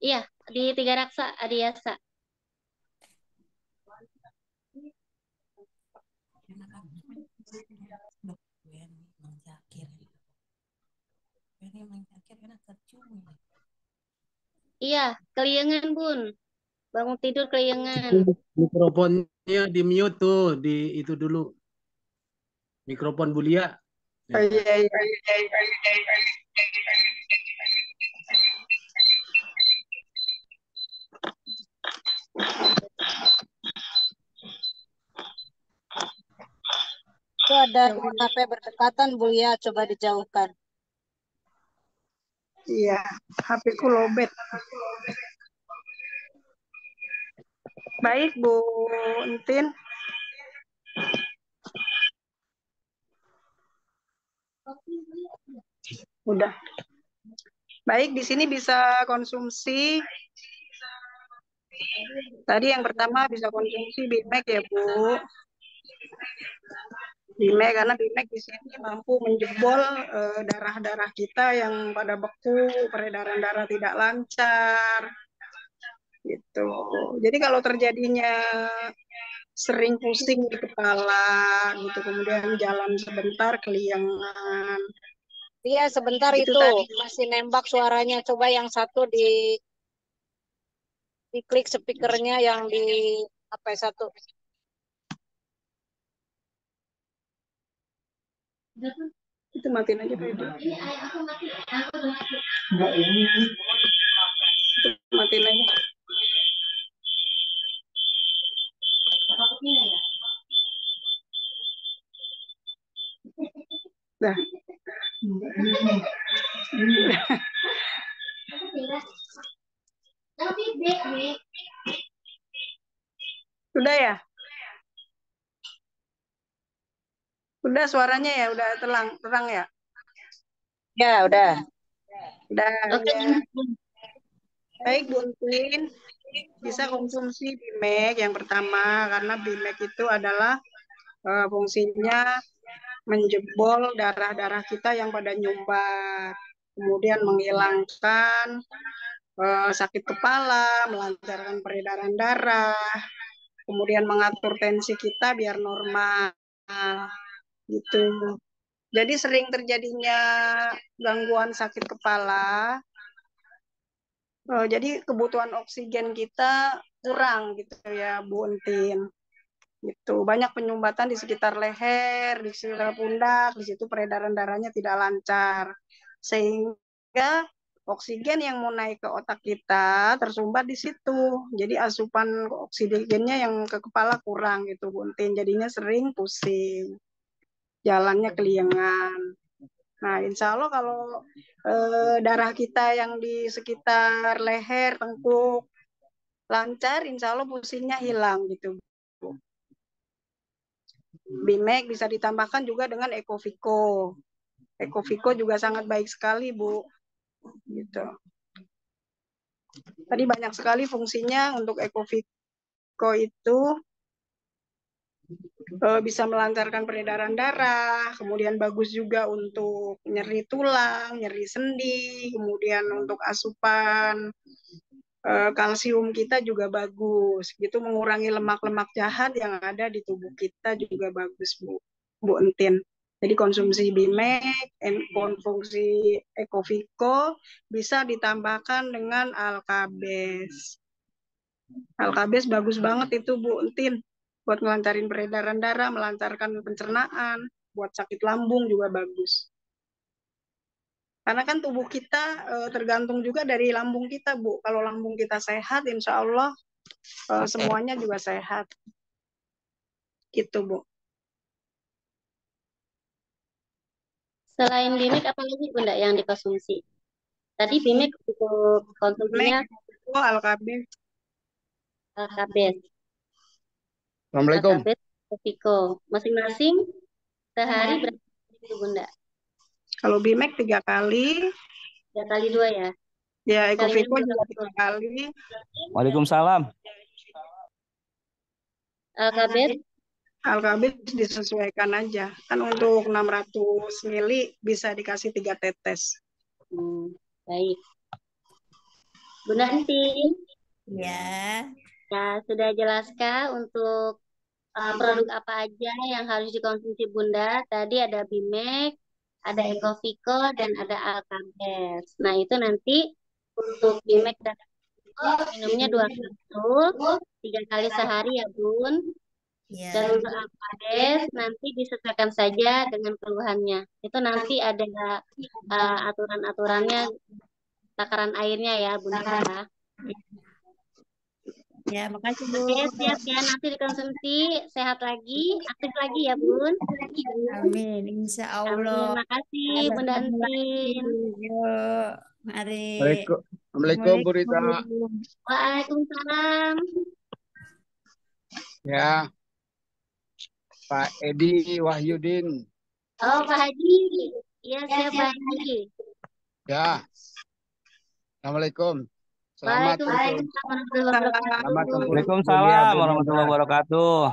Iya, di Tiga Raksa, Adiasa. Iya, keliengan Bun. Bangun tidur keliengan. Mikrofonnya di mute tuh, di itu dulu. Mikrofon Bulia. Oh, iya, iya. Itu ada dua HP berdekatan, Bu ya, coba dijauhkan. Iya, HP-ku lowbat. Baik, Bu Entin. Udah. Baik, di sini bisa konsumsi. Tadi yang pertama bisa konsumsi Bimek ya, Bu. Bimek, karena Bimek di sini mampu menjebol darah-darah kita yang pada beku, peredaran darah tidak lancar. Gitu. Jadi kalau terjadinya sering pusing di kepala gitu, kemudian jalan sebentar keliangan. Iya, sebentar Itu itu tadi. masih nembak suaranya. Coba yang satu diklik speakernya yang di HP satu. Itu matiin aja Pak Edo. Itu matiin aja. Dah. Udah ya? Udah suaranya ya, udah terang ya? Ya, udah. Udah, Oke, ya. Baik, Bu Entin. Bisa konsumsi Bimek yang pertama, karena Bimek itu adalah fungsinya menjebol darah-darah kita yang pada nyumbat. Kemudian menghilangkan sakit kepala, melancarkan peredaran darah, kemudian mengatur tensi kita biar normal. Gitu. Jadi sering terjadinya gangguan sakit kepala. Jadi kebutuhan oksigen kita kurang gitu ya, Bu Entin. Gitu. Banyak penyumbatan di sekitar leher, di sekitar pundak, di situ peredaran darahnya tidak lancar. Sehingga oksigen yang mau naik ke otak kita tersumbat di situ. Jadi asupan oksigennya yang ke kepala kurang gitu, Bu Entin. Jadinya sering pusing. Jalannya keliengan. Nah, insya Allah kalau darah kita yang di sekitar leher, tengkuk lancar, insya Allah pusingnya hilang gitu. Bimek bisa ditambahkan juga dengan Ekovico. Ekovico juga sangat baik sekali, Bu. Gitu. Tadi banyak sekali fungsinya untuk Ekovico itu. Bisa melancarkan peredaran darah, kemudian bagus juga untuk nyeri tulang, nyeri sendi, kemudian untuk asupan kalsium kita juga bagus, gitu mengurangi lemak-lemak jahat yang ada di tubuh kita juga bagus, Bu Entin. Jadi konsumsi Bimek, konsumsi Ekovico bisa ditambahkan dengan Alkabes. Alkabes bagus banget itu Bu Entin, buat ngelancarin peredaran darah, melancarkan pencernaan, buat sakit lambung juga bagus. Karena kan tubuh kita tergantung juga dari lambung kita Bu. Kalau lambung kita sehat, insya Allah semuanya juga sehat. Gitu Bu. Selain Bimek, apa lagi Bunda yang dikonsumsi? Tadi Bimek untuk konsumsinya Alkabes. Alkabes. Assalamualaikum. Alkabes, Ekovico. Masing-masing sehari berapa itu Bunda? Kalau Bimek 3 kali. 3 kali 2 ya? Ya, Ekovico juga 3 kali. Waalaikumsalam. Alkabes disesuaikan aja. Kan untuk 600 mili bisa dikasih 3 tetes. Baik. Bunda Entin. Ya. Ya, sudah jelaskah untuk produk apa aja yang harus dikonsumsi Bunda? Tadi ada Bimek, ada Ekovico, dan ada Alkabes. Nah, itu nanti untuk Bimek dan Ekovico minumnya 2 kapsul, 3 kali sehari ya Bun. Ya. Dan untuk Alkabes nanti disesuaikan saja dengan keluhannya. Itu nanti ada aturan-aturannya, takaran airnya ya Bunda. Ya, makasih Bu. Oke, siap ya. Nanti dikonsumsi, sehat lagi, aktif lagi ya Bun. Amin, insya Allah. Amin, makasih Bunda Entin. Yuk, mari. Assalamualaikum Bu Rita. Waalaikumsalam. Ya, Pak Edi Wahyudin. Oh, Pak Haji. Iya, siap Pak Haji. Ya. Assalamualaikum. Selamat Waalaikumsalam warahmatullahi wabarakatuh.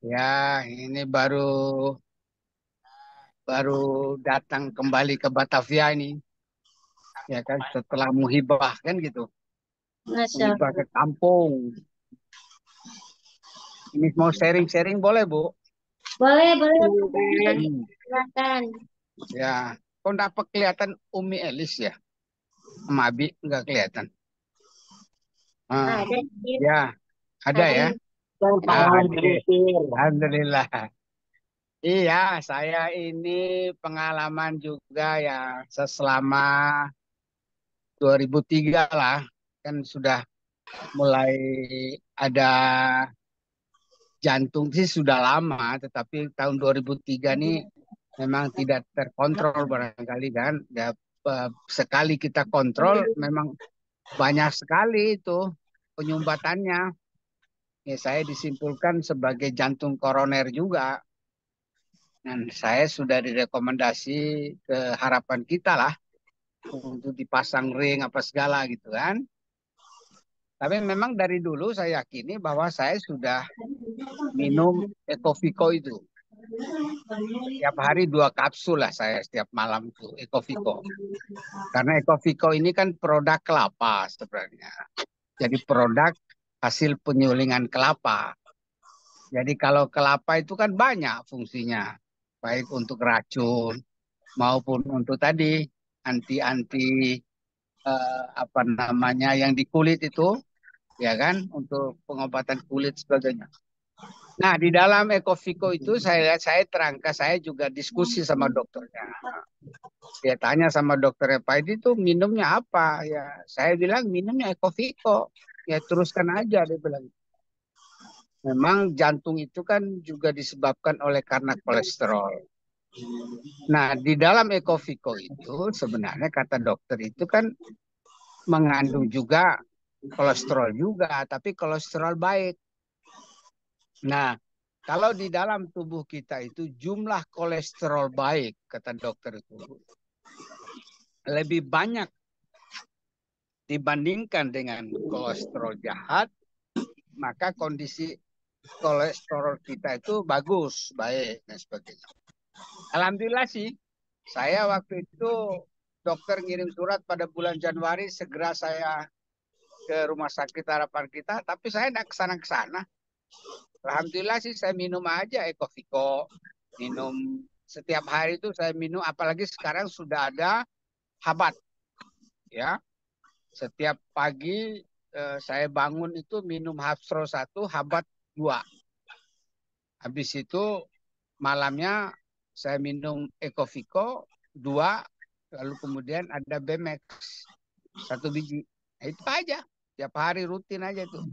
Ya, ini baru datang kembali ke Batavia ini. Ya kan, setelah muhibah kan gitu. Muhibah ke kampung. Ini mau sharing-sharing boleh, Bu? Boleh. Silakan. Ya, kok dapat kelihatan Umi Elis ya? Mabi nggak kelihatan. Ada. Ya, ada ya. Alhamdulillah. Iya, saya ini pengalaman juga ya selama 2003 lah. Kan sudah mulai ada jantung sih sudah lama, tetapi tahun 2003 nih memang tidak terkontrol barangkali kan. Ya, sekali kita kontrol memang banyak sekali itu penyumbatannya. Ya, saya disimpulkan sebagai jantung koroner juga. Dan saya sudah direkomendasi ke Harapan Kita lah untuk dipasang ring apa segala gitu kan. Tapi memang dari dulu saya yakini bahwa saya sudah minum Ekovico itu. Setiap hari 2 kapsul lah saya setiap malam itu Ekovico. Karena Ekovico ini kan produk kelapa sebenarnya. Jadi produk hasil penyulingan kelapa. Jadi kalau kelapa itu kan banyak fungsinya. Baik untuk racun maupun untuk tadi anti apa namanya yang di kulit itu, ya kan, untuk pengobatan kulit sebagainya. Nah, di dalam Ekovico itu saya terangkan, saya juga diskusi sama dokternya. Dia tanya sama dokternya, Pak Edi itu minumnya apa? Ya, saya bilang minumnya Ekovico. Ya teruskan aja, dia bilang. Memang jantung itu kan juga disebabkan oleh karena kolesterol. Nah, di dalam Ekovico itu sebenarnya kata dokter itu kan mengandung juga kolesterol juga, tapi kolesterol baik. Nah, kalau di dalam tubuh kita itu jumlah kolesterol baik, kata dokter itu, lebih banyak dibandingkan dengan kolesterol jahat, maka kondisi kolesterol kita itu bagus, baik, dan sebagainya. Alhamdulillah sih, saya waktu itu dokter ngirim surat pada bulan Januari, segera saya ke Rumah Sakit Harapan Kita, tapi saya tidak kesana-kesana. Alhamdulillah sih saya minum aja Ekovico, minum setiap hari itu saya minum, apalagi sekarang sudah ada habat, ya. Setiap pagi saya bangun itu minum Hapsro 1, habat 2. Habis itu malamnya saya minum Ecoviko 2, lalu kemudian ada Bemex 1 biji. Nah, itu aja, tiap hari rutin aja tuh.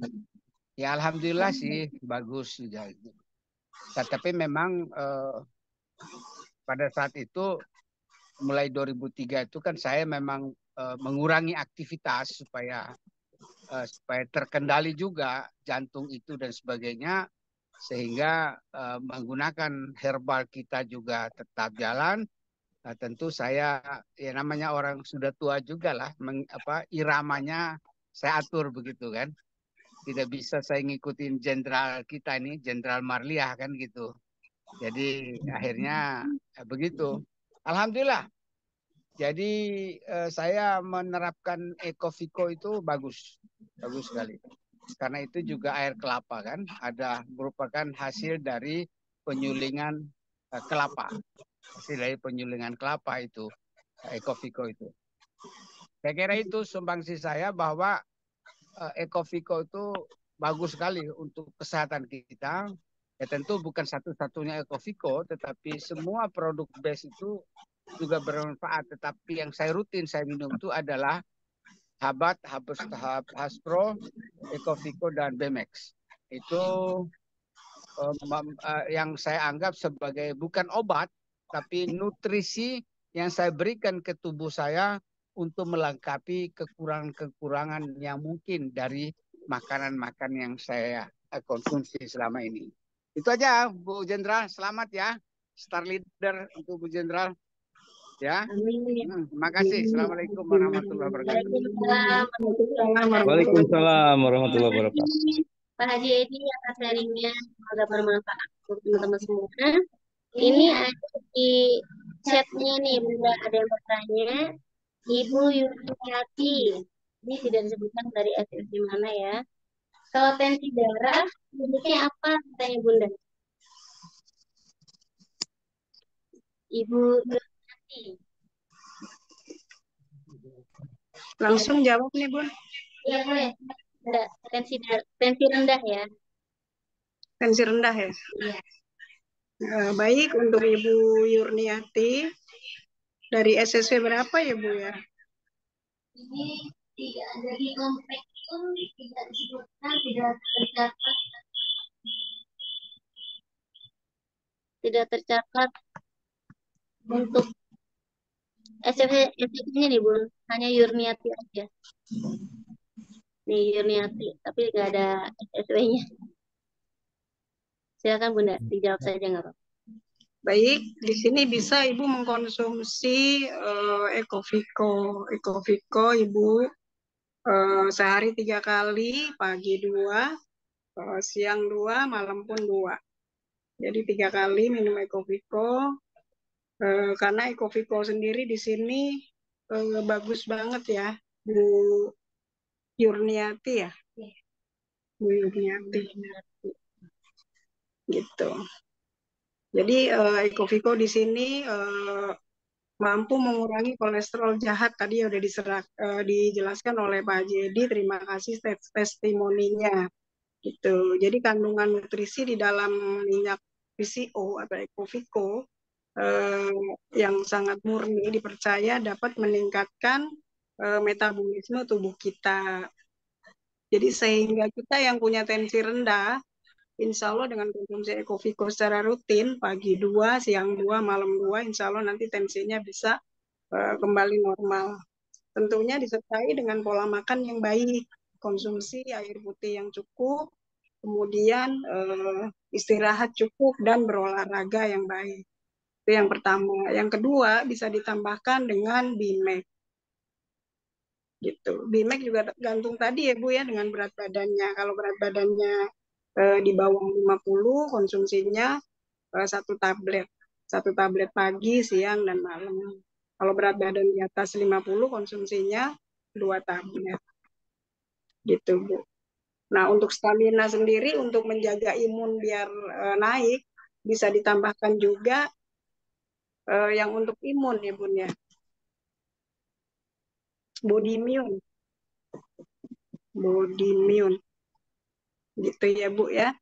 Ya alhamdulillah sih bagus juga. Tapi memang pada saat itu mulai 2003 itu kan saya memang mengurangi aktivitas supaya terkendali juga jantung itu dan sebagainya, sehingga menggunakan herbal kita juga tetap jalan. Nah, tentu saya ya namanya orang sudah tua juga lah, iramanya saya atur begitu kan. Tidak bisa saya ngikutin jenderal kita ini, Jenderal Marliah kan gitu. Jadi akhirnya begitu. Alhamdulillah. Jadi saya menerapkan Ecoviko itu bagus sekali. Karena itu juga air kelapa kan, merupakan hasil dari penyulingan kelapa. Hasil dari penyulingan kelapa itu, Ecoviko itu. Saya kira itu sumbangsi saya bahwa Ecoviko itu bagus sekali untuk kesehatan kita. Ya tentu bukan satu-satunya Ecoviko, tetapi semua produk base itu juga bermanfaat. Tetapi yang saya rutin saya minum itu adalah Habat, Haspro, Ecoviko, dan Bemex. Itu yang saya anggap sebagai bukan obat, tapi nutrisi yang saya berikan ke tubuh saya untuk melengkapi kekurangan-kekurangan yang mungkin dari makanan-makanan yang saya konsumsi selama ini. Itu aja Bu Jenderal, selamat ya. Star leader untuk Bu Jenderal. Ya. Terima kasih. Assalamualaikum warahmatullahi wabarakatuh. Waalaikumsalam warahmatullahi wabarakatuh. Pak Haji Edi atas sharingnya, semoga bermanfaat untuk teman-teman semua. Ini ada di chatnya nih, Bunda, ada yang bertanya. Ibu Yuniati, ini tidak disebutkan dari SSD mana ya. Kalau tensi darah, sebutnya apa katanya Bunda? Ibu Yuniati. Langsung jawab nih, Bun. Iya, boleh. Tensi rendah ya. Tensi rendah ya? Iya. Baik, untuk Ibu Yurniati, dari SSW berapa ya Bu ya? Ini tidak ada di komplek pun, tidak disebutkan, tidak tercatat. Tidak tercatat untuk SSW-nya nih Bun, hanya Yurniati aja. Nih Yurniati, tapi nggak ada SSW-nya. Silakan Bunda, dijawab saja nggak apa-apa. Baik, di sini bisa Ibu mengkonsumsi Ecoviko. Ecoviko Ibu sehari 3 kali, pagi 2, siang 2, malam pun 2. Jadi 3 kali minum Ecoviko. Karena Ecoviko sendiri di sini bagus banget ya, Bu Yurniati ya. Bu Yurniati. Gitu. Jadi Ecoviko di sini mampu mengurangi kolesterol jahat. Tadi udah dijelaskan oleh Pak Jedi. Terima kasih testimoninya. Gitu. Jadi kandungan nutrisi di dalam minyak PCO atau Ecoviko yang sangat murni dipercaya dapat meningkatkan metabolisme tubuh kita. Jadi sehingga kita yang punya tensi rendah, insya Allah dengan konsumsi Ecoviko secara rutin, pagi 2, siang 2, malam 2, insya Allah nanti tensinya bisa kembali normal. Tentunya disertai dengan pola makan yang baik, konsumsi air putih yang cukup, kemudian istirahat cukup, dan berolahraga yang baik. Itu yang pertama. Yang kedua, bisa ditambahkan dengan BMAC. Gitu. BMAC juga gantung tadi ya Bu ya, dengan berat badannya. Kalau berat badannya di bawah 50, konsumsinya 1 tablet. 1 tablet pagi, siang, dan malam. Kalau berat badan di atas 50, konsumsinya 2 tablet. Gitu Bu. Nah untuk stamina sendiri, untuk menjaga imun biar naik, bisa ditambahkan juga yang untuk imun ya Bun ya. Body immune. Body immune. Gitu ya Bu ya.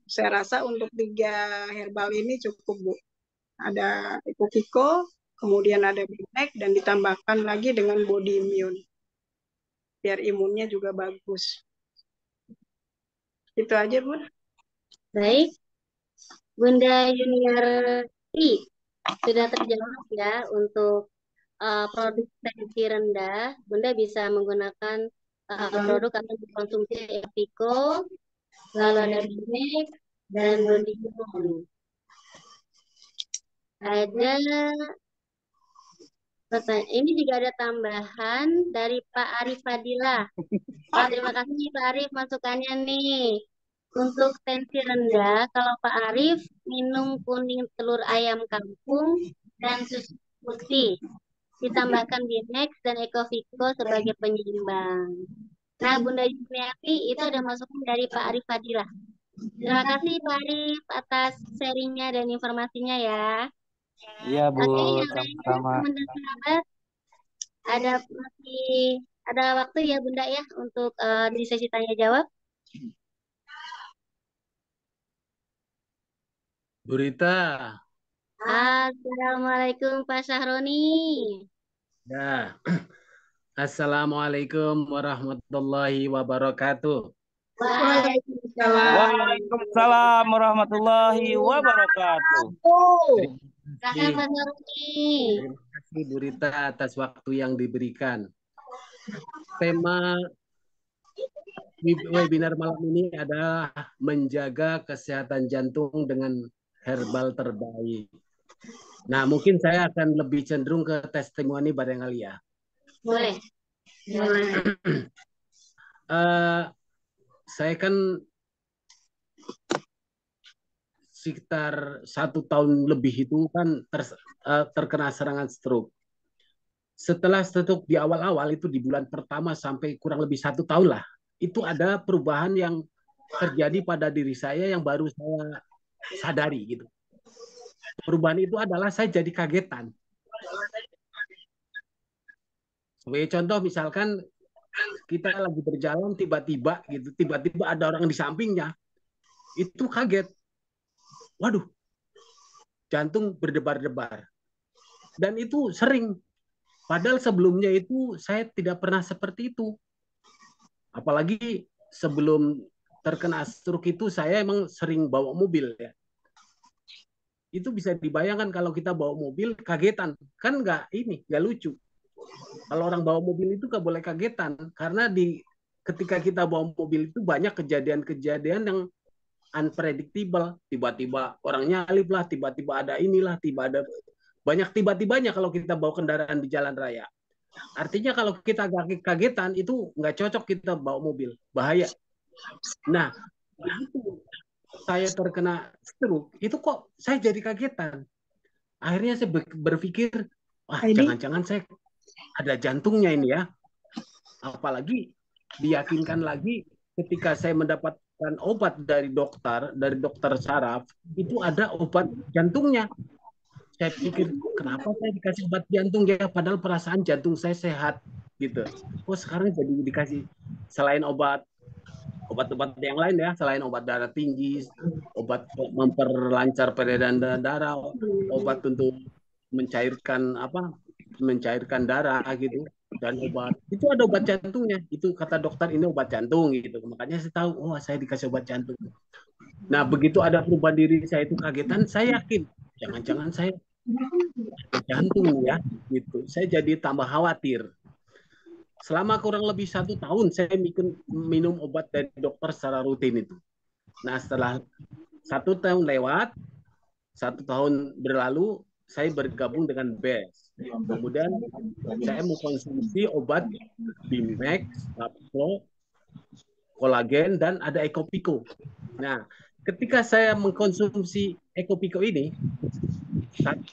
Saya rasa untuk 3 herbal ini cukup Bu. Ada Ecoviko, kemudian ada Bimek, dan ditambahkan lagi dengan body immune. Biar imunnya juga bagus. Itu aja Bun. Baik, Bunda Yuniarti sudah terjawab ya untuk produk tensi rendah. Bunda bisa menggunakan produk atau dikonsumsi Epiko, lalu ada Bimek, dan body immune. Ada pertanyaan, ini juga ada tambahan dari Pak Arif Fadila. Pak, terima kasih Pak Arif masukannya nih. Untuk tensi rendah, kalau Pak Arif minum kuning telur ayam kampung dan susu putih. Ditambahkan Bimex dan Ecoviko sebagai penyeimbang. Nah, Bunda Yuniati itu ada masukan dari Pak Arif Fadila. Terima kasih Pak Arif atas sharingnya dan informasinya ya. Iya Bu, Oke, yang lainnya sama-sama. teman dan sahabat, masih ada waktu ya Bunda ya untuk di sesi tanya jawab. Bu Rita. Assalamualaikum Pak Syahroni. Ya. Assalamualaikum warahmatullahi wabarakatuh. Waalaikumsalam warahmatullahi wabarakatuh. Silakan Pak Syahroni. Terima kasih Bu Rita atas waktu yang diberikan. Tema webinar malam ini adalah menjaga kesehatan jantung dengan herbal terbaik. Nah, mungkin saya akan lebih cenderung ke testimoni barangkali ya. Boleh. Saya kan sekitar 1 tahun lebih itu kan terkena serangan stroke. Setelah stroke di awal-awal itu di bulan pertama sampai kurang lebih 1 tahun lah, itu ada perubahan yang terjadi pada diri saya yang baru saya sadari gitu. Perubahan itu adalah saya jadi kagetan. Sebagai contoh misalkan kita lagi berjalan tiba-tiba ada orang di sampingnya, itu kaget. Waduh, jantung berdebar-debar. Dan itu sering. Padahal sebelumnya itu saya tidak pernah seperti itu. Apalagi sebelum terkena stroke itu saya emang sering bawa mobil ya. Itu bisa dibayangkan kalau kita bawa mobil kagetan. Kan nggak lucu. Kalau orang bawa mobil itu nggak boleh kagetan. Karena ketika kita bawa mobil itu banyak kejadian-kejadian yang unpredictable. Tiba-tiba orang nyalip lah, tiba-tiba ada inilah, banyak tiba-tibanya kalau kita bawa kendaraan di jalan raya. Artinya kalau kita kagetan itu nggak cocok kita bawa mobil. Bahaya. Nah, begitu saya terkena stroke, itu kok saya jadi kagetan. Akhirnya saya berpikir, wah jangan-jangan saya ada jantungnya ini ya. Apalagi diyakinkan lagi ketika saya mendapatkan obat dari dokter saraf, itu ada obat jantungnya. Saya pikir, kenapa saya dikasih obat jantung ya, padahal perasaan jantung saya sehat gitu. Oh sekarang jadi dikasih selain obat-obat yang lain ya, selain obat darah tinggi, obat memperlancar peredaran darah, obat untuk mencairkan darah gitu, dan obat itu ada obat jantungnya. Itu kata dokter ini obat jantung gitu. Makanya saya tahu, oh saya dikasih obat jantung. Nah begitu ada perubahan diri saya itu kagetan, saya yakin jangan-jangan saya jantung ya gitu. Saya jadi tambah khawatir. Selama kurang lebih 1 tahun saya minum obat dari dokter secara rutin itu. Nah setelah 1 tahun lewat, 1 tahun berlalu, saya bergabung dengan BES. Kemudian saya mengkonsumsi obat Bimex, Pro, kolagen, dan ada Ecoviko. Nah ketika saya mengkonsumsi Ecoviko ini,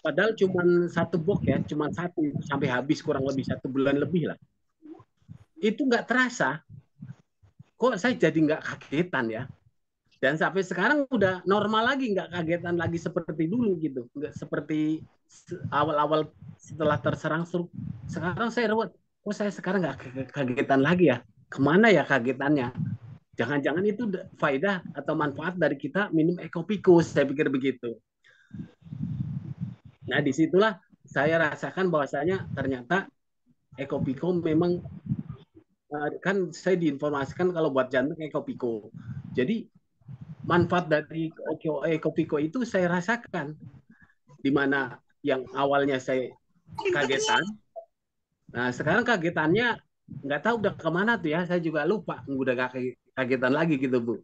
padahal cuma 1 box ya, cuma 1 sampai habis kurang lebih 1 bulan lebih lah. Itu nggak terasa, kok saya jadi nggak kagetan ya. Dan sampai sekarang udah normal lagi, nggak kagetan lagi seperti dulu gitu, nggak seperti awal-awal setelah terserang stroke. Sekarang saya rawat, kok saya sekarang nggak kagetan lagi ya? Kemana ya kagetannya? Jangan-jangan itu faedah atau manfaat dari kita minum Ekopiko, saya pikir begitu. Nah, disitulah saya rasakan bahwasanya ternyata Ekopiko memang, kan saya diinformasikan kalau buat jantung Ekopiko. Jadi manfaat dari Ekopiko itu saya rasakan, di mana yang awalnya saya kagetan, nah sekarang kagetannya nggak tahu udah kemana tuh ya, saya juga lupa, udah gak kagetan lagi gitu Bu.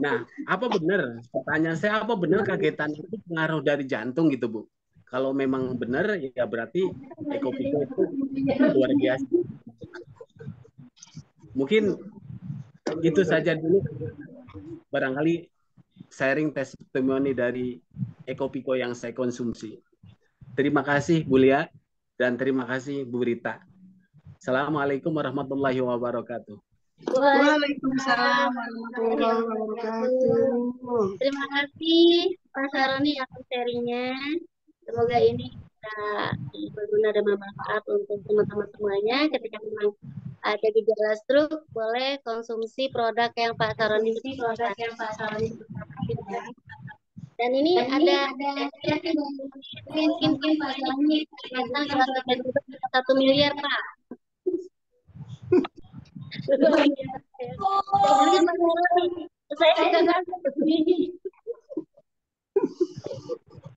Nah, apa benar, pertanyaan saya, apa benar kagetan itu pengaruh dari jantung gitu Bu? Kalau memang benar ya berarti Ekopiko itu luar biasa. Mungkin itu saja dulu, barangkali sharing testimoni dari Ekopiko yang saya konsumsi. Terima kasih Bu Lia dan terima kasih Bu Rita. Assalamualaikum warahmatullahi wabarakatuh. Waalaikumsalam warahmatullahi wabarakatuh. Terima kasih Pak Saroni atas sharingnya. Semoga ini bisa berguna dan bermanfaat untuk teman-teman semuanya. Ketika memang ada gejala stroke, boleh konsumsi produk yang Pak Saroni dan ini ada mungkin Pak Saroni akan 1 miliar Pak. Saya juga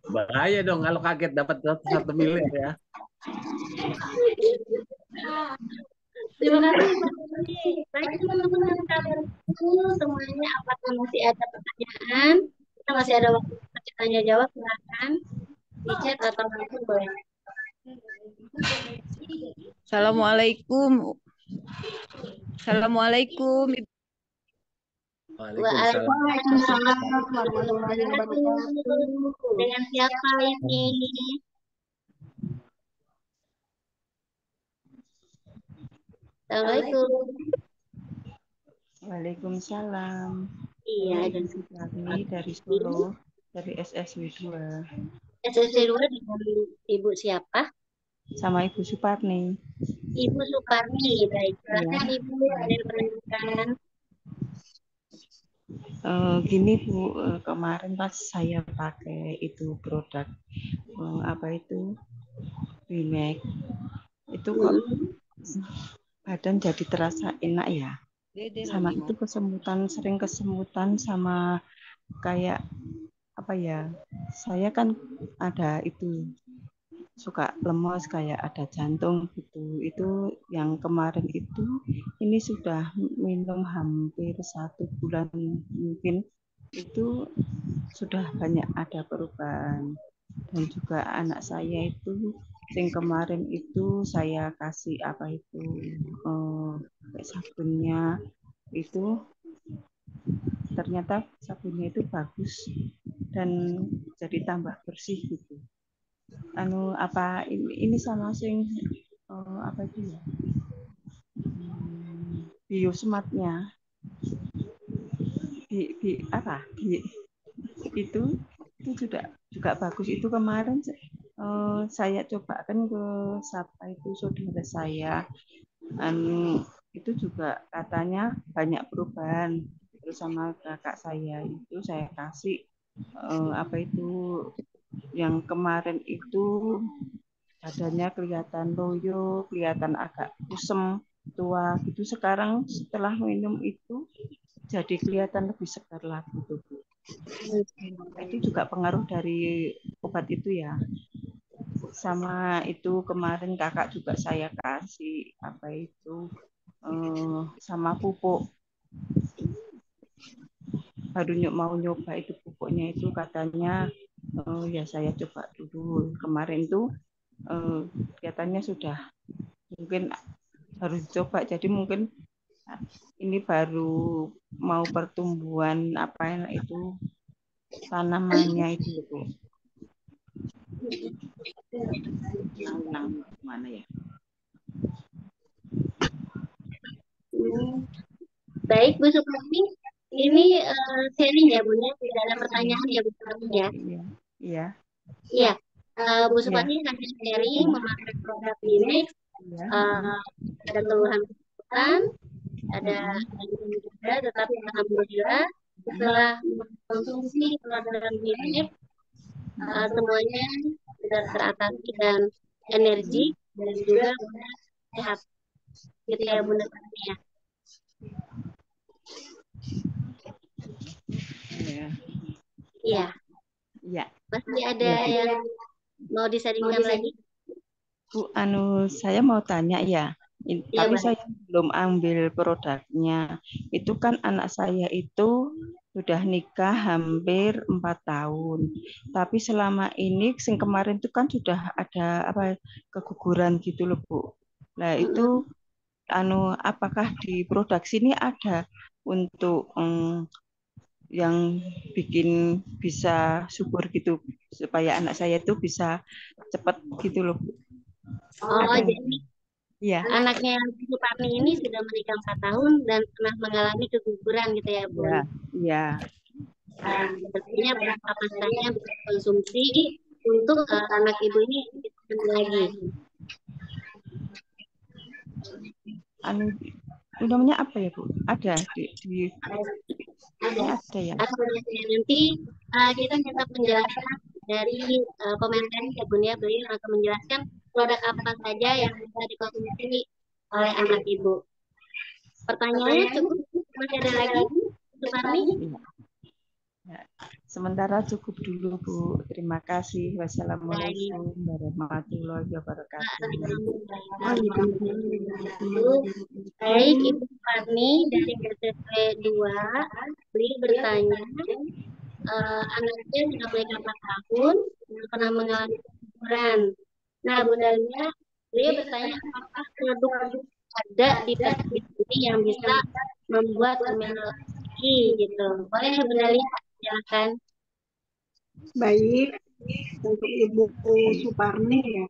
bahaya dong kalau kaget dapat 1 miliar ya. Terima kasih Pak Saroni. Baik teman-teman sekalian semuanya, apakah masih ada pertanyaan? Kita masih ada waktu tanya jawab, silakan di chat atau langsung boleh. Assalamualaikum. Assalamualaikum. Waalaikumsalam warahmatullahi wabarakatuh. Dengan siapa ini? Assalamualaikum. Waalaikumsalam. Iya, dan kami dari Solo, dari SSW 2. SSW 2 dengan Ibu siapa? Sama Ibu Suparni. Ibu Suparni, baik. Silakan Ya. Ibu, ada yang menanyakan. Gini Bu, kemarin pas saya pakai itu produk apa itu Bimek, itu kok badan jadi terasa enak ya. Sama itu sering kesemutan sama kayak apa ya? Saya kan ada itu suka lemas kayak ada jantung gitu. Itu yang kemarin itu, ini sudah minum hampir 1 bulan mungkin, itu sudah banyak ada perubahan. Dan juga anak saya itu yang kemarin itu saya kasih apa itu sabunnya itu, ternyata sabunnya itu bagus dan jadi tambah bersih gitu. Apa ini sama sing apa itu ya, biosmartnya itu juga bagus. Itu kemarin saya cobakan ke siapa itu saudara saya, itu juga katanya banyak perubahan. Terus sama kakak saya itu saya kasih apa itu yang kemarin itu badannya kelihatan loyo, kelihatan agak kusem, tua gitu. Sekarang setelah minum itu jadi kelihatan lebih segar lagi tuh. Itu juga pengaruh dari obat itu ya. Sama itu kemarin kakak juga saya kasih apa itu sama pupuk. Baru mau nyoba itu pupuknya itu katanya ya saya coba dulu. Kemarin tuh kelihatannya sudah mungkin harus coba. Jadi mungkin ini baru mau pertumbuhan apa itu tanamannya itu Bu. Mana ya? Baik Bu Suparni, Ini sharing ya Bun ya, tidak ada pertanyaan ya Bu Suparni ya. Iya. Iya. Iya, Bu Iya. Suparni hanya sharing memakai produk Linex, Iya. ada keluhan-keluhan, ada juga, tetapi alhamdulillah setelah mengkonsumsi produk Linex, semuanya sudah teratasi dan energi dan juga mudah sehat. Gitu ya Bunda Suparni ya. Iya. Iya. Iya. Masih ada yang mau disaringkan lagi? Bu, saya mau tanya ya. Iya, Tapi Bang. saya belum ambil produknya. Itu kan anak saya itu sudah nikah hampir 4 tahun. Tapi selama ini, kemarin itu kan sudah ada keguguran gitu loh, Bu. Nah, itu apakah di produk sini ada untuk yang bikin bisa subur gitu supaya anak saya itu bisa cepat gitu loh, Bu. Oh, Ada nggak? jadi Iya. anaknya Bu Suparni ini sudah menikah 4 tahun dan pernah mengalami keguguran gitu ya, Bu. Iya, iya. Sepertinya apa saja bisa konsumsi untuk anak ibu ini lagi. Itu namanya apa ya, Bu? Ada di ada ya. Nanti kita minta penjelasan dari pemateri ya Bun ya, beliau akan menjelaskan produk apa saja yang bisa dikonsumsi oleh anak ibu. Pertanyaannya cukup, masih ada lagi, Suparni? Ya. Sementara cukup dulu, Bu. Terima kasih. Wassalamualaikum warahmatullahi wabarakatuh. Baik, Ibu Suparni dari SSW 2, beliau bertanya, anaknya sudah menikah 4 tahun, pernah mengalami keguguran. Nah, Bundanya, beliau bertanya apakah produk ada di tersebut ini yang bisa membuat hamil lagi gitu. Boleh Bunda lihat, silakan. Baik, untuk Ibu Suparni ya,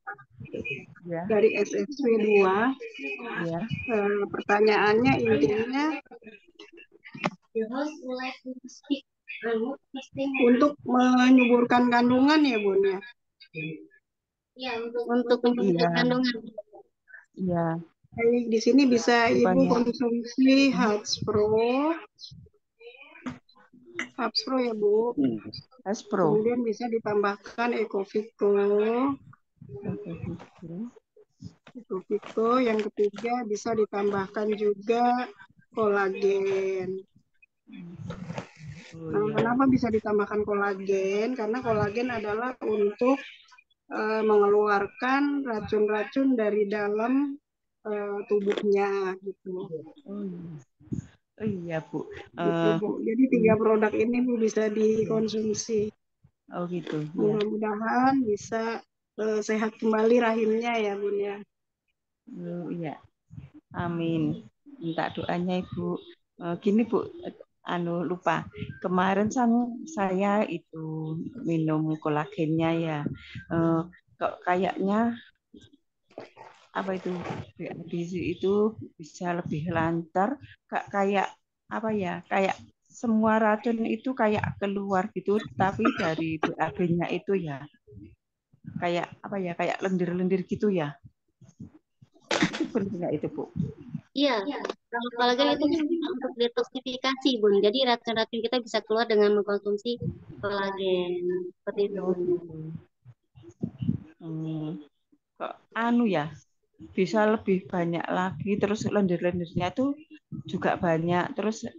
dari SSW 2, pertanyaannya intinya untuk menyuburkan kandungan ya Bun ya? Iya, untuk menyuburkan kandungan. Iya. Baik, di sini bisa Ibu konsumsi Hubspro ya Bu. Hubspro. Kemudian bisa ditambahkan Ecovico. Yang ketiga bisa ditambahkan juga kolagen. Nah, kenapa bisa ditambahkan kolagen? Karena kolagen adalah untuk mengeluarkan racun-racun dari dalam tubuhnya gitu. Oh iya Bu. Gitu, Bu. Jadi 3 produk ini Bu bisa dikonsumsi. Oh gitu. Mudah-mudahan bisa sehat kembali rahimnya ya Bun ya. Oh iya. Amin. Minta doanya Ibu. Gini Bu, lupa. Kemarin saya itu minum kolagennya ya. Kok kayaknya apa itu BABC itu bisa lebih lancar, kayak apa ya, kayak semua racun itu kayak keluar gitu, tapi dari BAB-nya itu ya kayak apa ya, kayak lendir-lendir gitu ya. Itu benar nggak itu Bu? Iya, kalau kolagen itu kan untuk detoksifikasi Bun. Jadi racun-racun kita bisa keluar dengan mengkonsumsi kolagen. Seperti itu Bun. Kok ya, bisa lebih banyak lagi, terus lendir-lendirnya tuh juga banyak, terus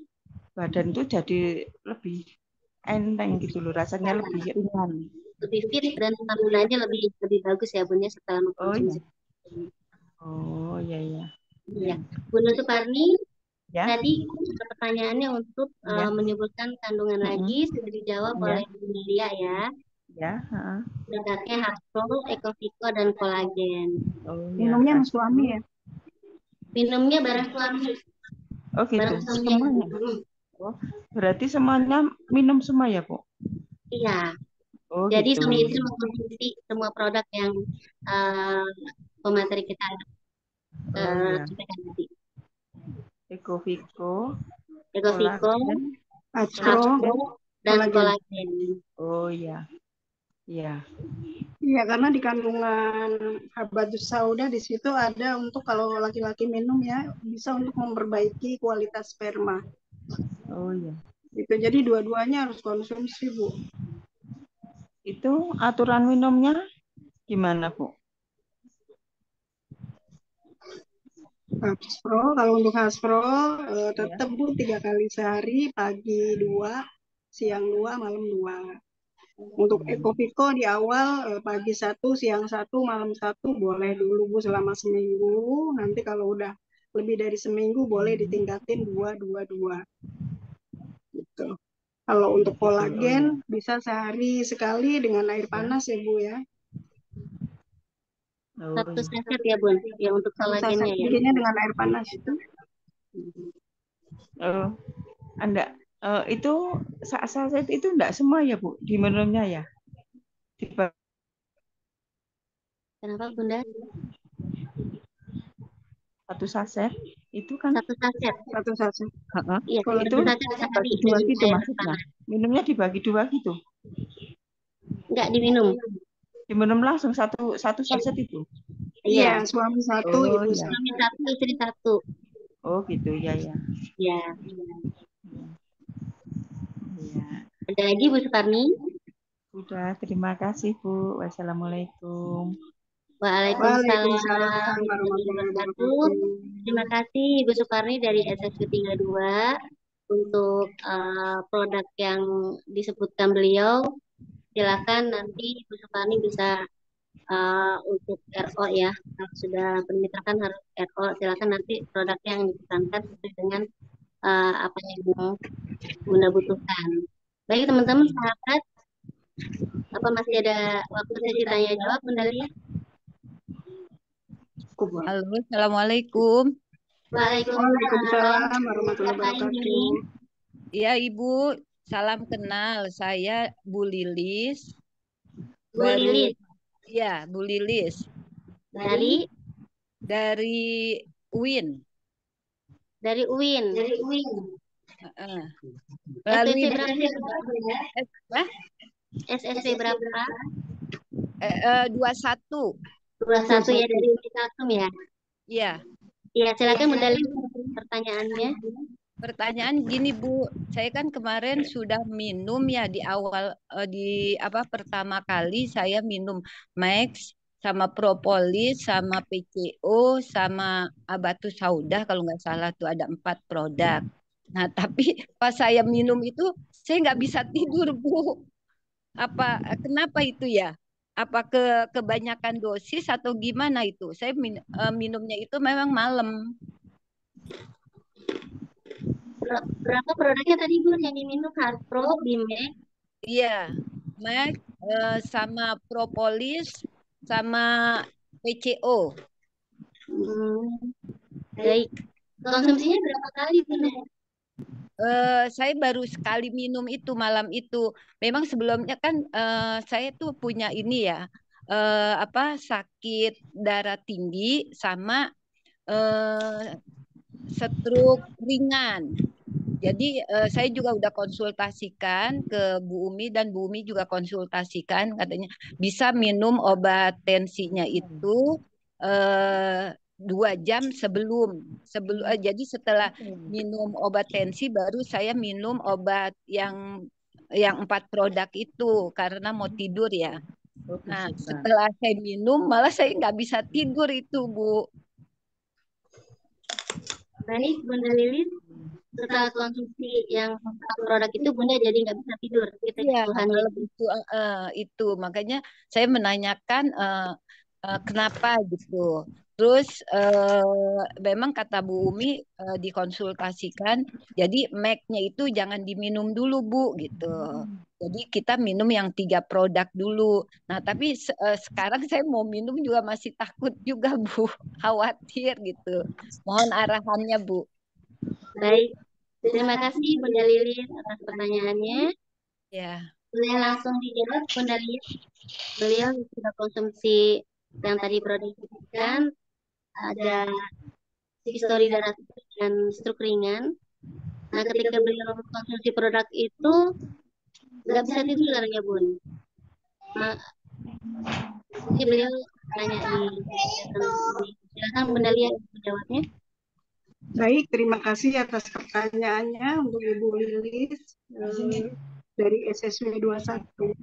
badan tuh jadi lebih enteng gitu loh, rasanya lebih ringan. Lebih fit dan staminanya lebih bagus ya Bun ya setelah mengkonsumsi. Oh iya iya. Ya, Bunda Suparni, tadi pertanyaannya untuk menyebutkan kandungan lagi sudah dijawab oleh Bu Lia ya. Ya. Produknya Hubspro, Ecovico dan kolagen. Minumnya sama suami ya? Minumnya bareng suami. Oh gitu. Semuanya. Oh, berarti semuanya minum semua ya Bu? Iya. Oh, jadi gitu. suami istri mengkonsumsi semua produk yang pemateri kita sampaikan tadi. Ecovico, Ecovico, Astro, dan kolagen. kolagen. Oh iya. Iya. Iya, karena di kandungan habatus sauda di situ ada untuk kalau laki-laki minum ya, bisa untuk memperbaiki kualitas sperma. Oh iya. Gitu. Jadi dua-duanya harus konsumsi, Bu. Itu aturan minumnya gimana, Bu? Haspro, kalau untuk Haspro tetap Bu 3 kali sehari, pagi 2, siang 2, malam 2. Untuk Ecovito di awal pagi 1, siang 1, malam 1 boleh dulu Bu selama seminggu. Nanti kalau udah lebih dari seminggu boleh ditingkatin 2, 2, 2. Gitu. Kalau untuk kolagen bisa sehari sekali dengan air panas ya Bu ya. Satu saset ya Bun, ya untuk kolagennya ya. Bikinnya dengan air panas itu. Anda itu saset itu enggak semua ya Bu diminumnya ya? Kenapa Bunda? Satu saset itu kan? Satu saset. Satu saset. Iya, Kalau itu dibagi dua gitu maksudnya. Minumnya dibagi dua gitu. Enggak diminum. Diminum langsung satu saset itu. Iya, suami satu, ibu iya. suami satu, istri satu. Oh gitu ya ya. Ya. Ada lagi Bu Sukarni? Sudah, terima kasih Bu. Wassalamualaikum. Waalaikumsalam warahmatullahi wabarakatuh. Terima kasih Bu Sukarni dari SSU 32 untuk produk yang disebutkan beliau. Silakan nanti Bu Sukarni bisa untuk RO ya, kalau sudah penyertakan harus RO. Silakan nanti produk yang dipesankan sesuai dengan apa yang Bunda butuhkan. Baik teman-teman sahabat, apa masih ada waktu sesi tanya jawab Bunda Lia? Halo, assalamualaikum. Waalaikumsalam warahmatullahi wabarakatuh. Iya Ibu, salam kenal. Saya Bu Lilis. Bu Lilis. Iya, Bu Lilis. Dari UIN. Dari UIN. Melalui SSP berapa? 21. 21 ya dari Unisasum ya? Iya. Iya, silakan Bunda Lilis pertanyaannya. Pertanyaan gini Bu, saya kan kemarin sudah minum ya di awal pertama kali saya minum Max sama propolis sama PCO sama habatus sauda kalau nggak salah tuh ada 4 produk. Nah tapi pas saya minum itu saya nggak bisa tidur Bu. Kenapa itu ya? Apa kebanyakan dosis atau gimana itu? Saya minumnya itu memang malam. Berapa produknya tadi Bu yang diminum? Harpro, Bimex? Iya, Max sama propolis sama PCO. Baik. Konsumsinya berapa kali Bunda? Saya baru sekali minum itu malam itu. Memang sebelumnya kan saya tuh punya ini ya sakit darah tinggi sama stroke ringan. Jadi saya juga udah konsultasikan ke Bu Umi dan Bu Umi juga konsultasikan katanya bisa minum obat tensinya itu 2 jam sebelum jadi setelah minum obat tensi baru saya minum obat yang 4 produk itu karena mau tidur ya. Nah setelah saya minum malah saya nggak bisa tidur itu Bu. Baik Bunda Lilis, setelah konsumsi yang 4 produk itu Bunda jadi nggak bisa tidur. Iya, itu makanya saya menanyakan kenapa gitu. Terus memang kata Bu Umi dikonsultasikan, jadi Mac-nya itu jangan diminum dulu Bu gitu. Jadi kita minum yang 3 produk dulu. Nah tapi sekarang saya mau minum juga masih takut juga Bu, khawatir gitu. Mohon arahannya Bu. Baik, terima kasih Bunda Lilis atas pertanyaannya. Ya. Boleh langsung dijawab Bunda Lilis. Beliau sudah konsumsi yang tadi produksikan, ada histori darah dan stroke ringan. Nah, ketika beliau konsumsi produk itu nggak bisa tidur ya Bun. Nah, jadi beliau tanya silakan Bunda Lia menjawabnya. Baik, terima kasih atas pertanyaannya untuk Ibu Lilis dari SSW 21.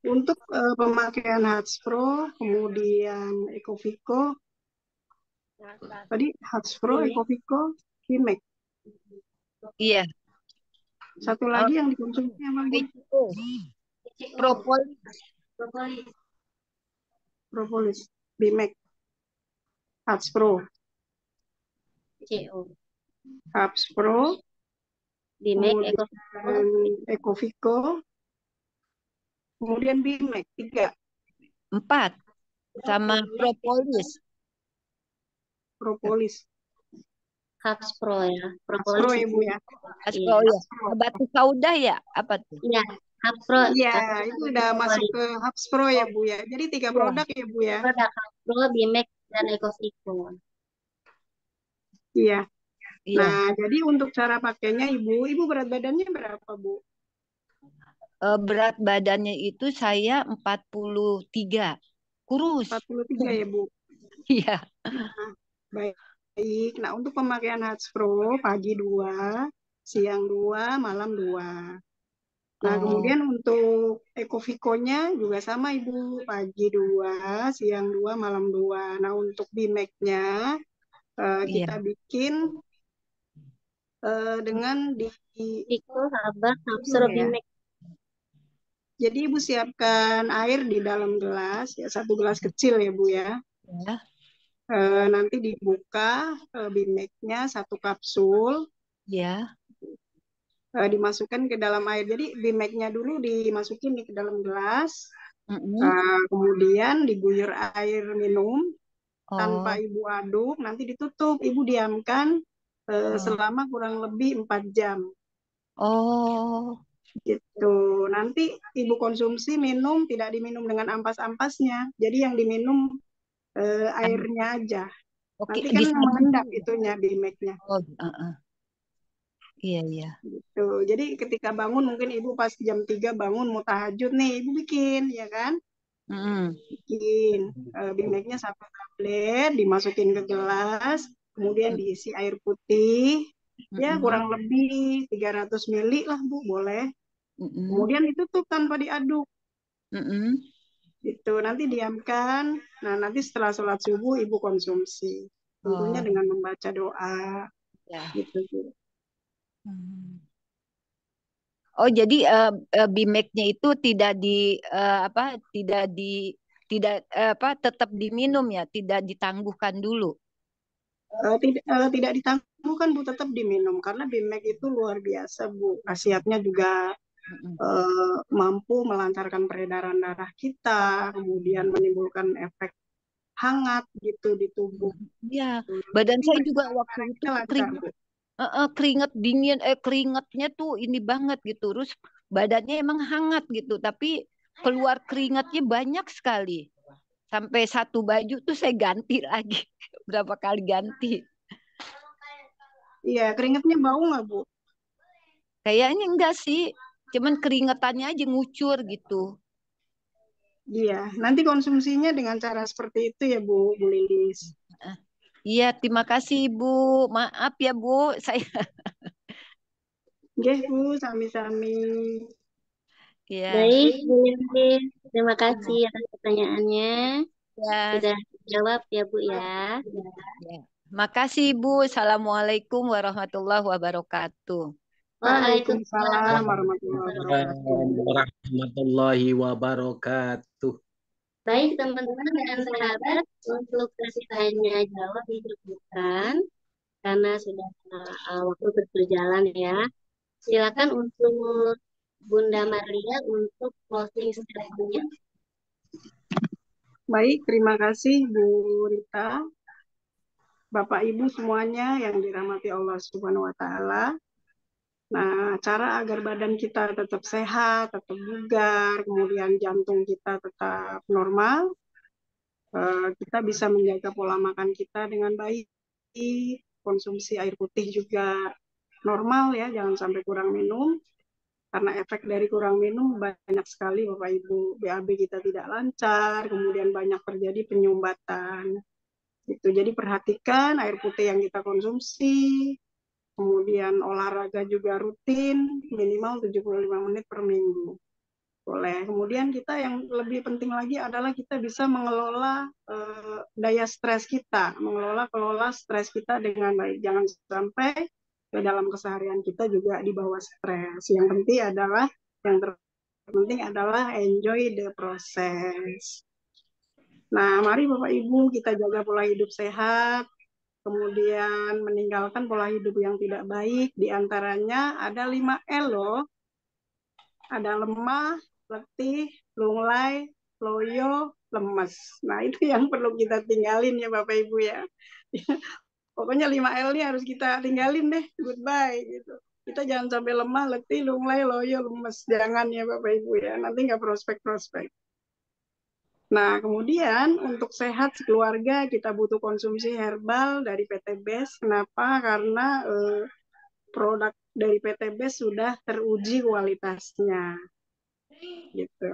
Untuk pemakaian Hatspro, kemudian Ecovico, tadi Hatspro, Ecovico, Bimek. Iya. Satu lagi yang dikonsumsi apa, Bu? Propolis, Bimek, Hatspro, Hatspro, Bimek, Ecovico, kemudian Bimek, 3. 4. Sama propolis. Propolis. Hatspro ya. Hatspro ya Bu ya. Hatspro ya. Batu sauda ya? Apa tuh? Iya, Hatspro. Iya, itu udah masuk ke Hatspro ya Bu ya. Jadi 3 produk ya Bu ya. Produk Hatspro, Bimek, dan Ecovico. Iya. Nah, jadi untuk cara pakainya Ibu berat badannya berapa Bu? Berat badannya itu saya 43. Kurus. 43 ya Bu? Iya. Baik. Nah, untuk pemakaian Hatspro pagi 2, siang 2, malam 2. Nah, kemudian untuk Ecovico-nya juga sama Ibu, pagi 2, siang 2, malam 2. Nah, untuk Bimek-nya kita bikin dengan di Bimek. Jadi Ibu siapkan air di dalam gelas, ya 1 gelas kecil ya Bu ya. Nanti dibuka Bimeknya 1 kapsul. Ya. Dimasukkan ke dalam air. Jadi Bimeknya dulu dimasukin ke dalam gelas. Kemudian diguyur air minum tanpa Ibu aduk. Nanti ditutup. Ibu diamkan selama kurang lebih 4 jam. Gitu. Nanti Ibu konsumsi minum, tidak diminum dengan ampas-ampasnya. Jadi yang diminum airnya aja. Nanti kan mengendap itunya Bimeknya. Iya. Gitu. Jadi ketika bangun mungkin Ibu pas jam 3 bangun mau tahajud nih, Ibu bikin, ya kan? Bikin Bimeknya 1 tablet, dimasukin ke gelas, kemudian diisi air putih, ya kurang lebih 300 ml lah Bu, boleh. Kemudian ditutup tanpa diaduk. Gitu, nanti diamkan. Nah, nanti setelah sholat subuh Ibu konsumsi. Tentunya dengan membaca doa. Gitu. Oh, jadi Bimeknya itu tidak tetap diminum ya, tidak ditangguhkan dulu. Tidak ditangguhkan Bu, tetap diminum karena Bimek itu luar biasa Bu. Khasiatnya juga mampu melancarkan peredaran darah kita, kemudian menimbulkan efek hangat gitu di tubuh. Iya, badan saya juga waktu itu keringet dingin, keringetnya tuh ini banget gitu, terus badannya emang hangat gitu, tapi keluar keringetnya banyak sekali, sampai 1 baju tuh saya ganti lagi, berapa kali ganti. Iya, keringetnya bau nggak Bu? Kayaknya enggak sih, cuman keringetannya aja ngucur gitu. Iya, nanti konsumsinya dengan cara seperti itu ya Bu Lilis. Iya, terima kasih Bu. Maaf ya Bu, saya. Oke Bu, sami-sami. Baik, Bu Lilis. Terima kasih atas pertanyaannya. Sudah dijawab ya Bu ya. Makasih Bu. Assalamualaikum warahmatullahi wabarakatuh. Waalaikumsalam warahmatullahi wabarakatuh. Baik teman-teman dan sahabat, untuk sesi tanya jawab dicukupkan karena sudah waktu berjalan ya. Silakan untuk Bunda Maria untuk closing statement-nya. Baik, terima kasih Bu Rita. Bapak Ibu semuanya yang dirahmati Allah Subhanahu wa taala. Nah, cara agar badan kita tetap sehat, tetap bugar, kemudian jantung kita tetap normal, kita bisa menjaga pola makan kita dengan baik, konsumsi air putih juga normal ya, jangan sampai kurang minum. Karena efek dari kurang minum banyak sekali Bapak Ibu, BAB kita tidak lancar, kemudian banyak terjadi penyumbatan. Gitu. Jadi perhatikan air putih yang kita konsumsi, kemudian olahraga juga rutin, minimal 75 menit per minggu. Boleh. Kemudian kita yang lebih penting lagi adalah kita bisa mengelola daya stres kita, kelola stres kita dengan baik. Jangan sampai dalam keseharian kita juga di bawah stres. Yang terpenting adalah enjoy the process. Nah, mari Bapak Ibu kita jaga pola hidup sehat, kemudian meninggalkan pola hidup yang tidak baik. Di antaranya ada 5L loh. Ada lemah, letih, lunglai, loyo, lemes. Nah, itu yang perlu kita tinggalin ya Bapak Ibu ya. Pokoknya 5L ini harus kita tinggalin deh, goodbye gitu. Kita jangan sampai lemah, letih, lunglai, loyo, lemes. Jangan ya Bapak Ibu ya, nanti nggak prospek-prospek. Nah, kemudian untuk sehat sekeluarga kita butuh konsumsi herbal dari PT BEST. Kenapa? Karena produk dari PT BEST sudah teruji kualitasnya. Gitu.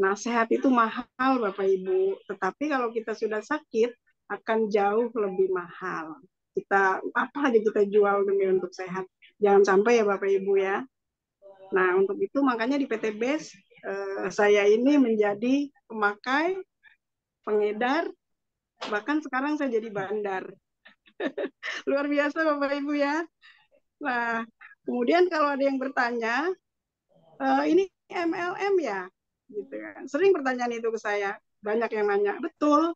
Nah, sehat itu mahal Bapak Ibu, tetapi kalau kita sudah sakit akan jauh lebih mahal. Kita apa aja kita jual demi untuk sehat. Jangan sampai ya Bapak Ibu ya. Nah, untuk itu makanya di PT BEST saya ini menjadi pemakai, pengedar, bahkan sekarang saya jadi bandar. Luar biasa Bapak Ibu ya. Nah, kemudian kalau ada yang bertanya, ini MLM ya? Gitu kan. Sering pertanyaan itu ke saya. Banyak yang nanya, betul.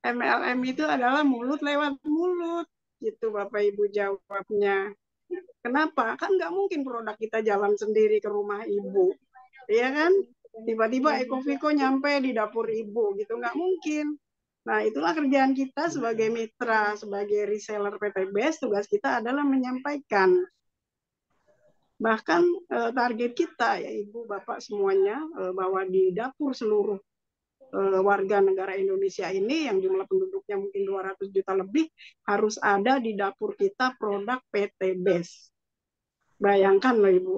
MLM itu adalah mulut lewat mulut. Gitu Bapak Ibu jawabnya. Kenapa? Kan nggak mungkin produk kita jalan sendiri ke rumah ibu. Iya kan? Tiba-tiba Ecoviko nyampe di dapur ibu. Gitu. Nggak mungkin. Nah, itulah kerjaan kita sebagai mitra, sebagai reseller PT BEST. Tugas kita adalah menyampaikan. Bahkan target kita ya Ibu, Bapak semuanya, bahwa di dapur seluruh warga negara Indonesia ini yang jumlah penduduknya mungkin 200 juta lebih, harus ada di dapur kita produk PT BEST. Bayangkan loh Ibu.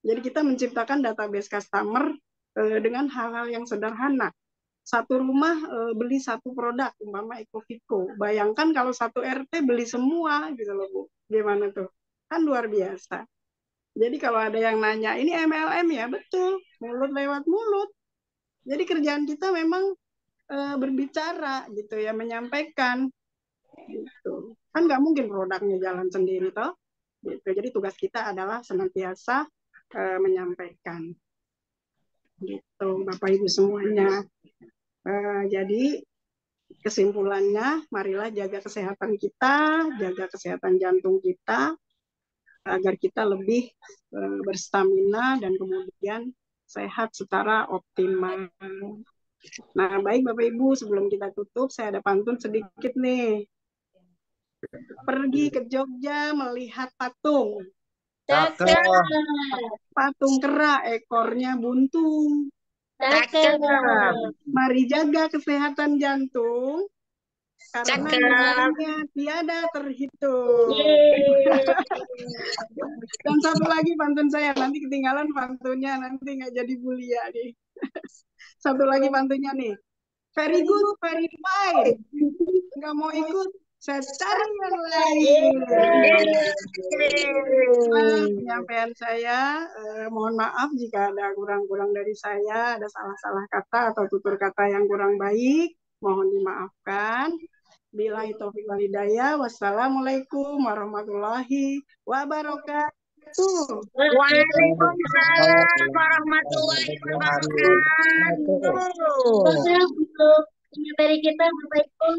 Jadi kita menciptakan database customer dengan hal-hal yang sederhana. Satu rumah beli satu produk, umpama Ecoviko. Bayangkan kalau satu RT beli semua gitu loh Bu. Gimana tuh? Kan luar biasa. Jadi kalau ada yang nanya, ini MLM ya? Betul, mulut lewat mulut. Jadi kerjaan kita memang berbicara gitu ya, menyampaikan. Gitu. Kan nggak mungkin produknya jalan sendiri toh. Gitu. Jadi tugas kita adalah senantiasa menyampaikan. Gitu, Bapak Ibu semuanya. Jadi kesimpulannya, marilah jaga kesehatan kita, jaga kesehatan jantung kita, agar kita lebih berstamina dan kemudian sehat secara optimal. Nah, baik Bapak Ibu, sebelum kita tutup, saya ada pantun sedikit nih. Pergi ke Jogja melihat patung. Patung kera, ekornya buntung. Mari jaga kesehatan jantung, karena nilainya tiada terhitung. Dan satu lagi pantun saya, nanti ketinggalan pantunnya, nanti nggak jadi mulia nih. Satu lagi pantunnya nih. Very good, very fine. Nggak mau ikut, saya cari yang lain. Nah, penyampaian saya, mohon maaf jika ada kurang-kurang dari saya, ada salah-salah kata atau tutur kata yang kurang baik, mohon dimaafkan. Billahi taufiq wal hidayah. Wassalamualaikum warahmatullahi wabarakatuh. Waalaikumsalam warahmatullahi wabarakatuh. Untuk dari kita Bapak Ibu.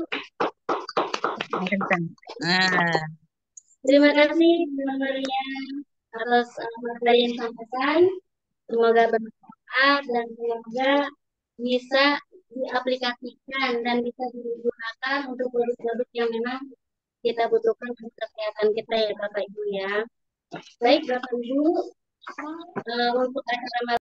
Terima kasih Mbak Maria atas materi yang disampaikan. Semoga bermanfaat dan semoga bisa diaplikasikan dan bisa digunakan untuk produk-produk yang memang kita butuhkan untuk kesehatan kita ya Bapak Ibu ya. Baik Bapak Ibu, untuk acara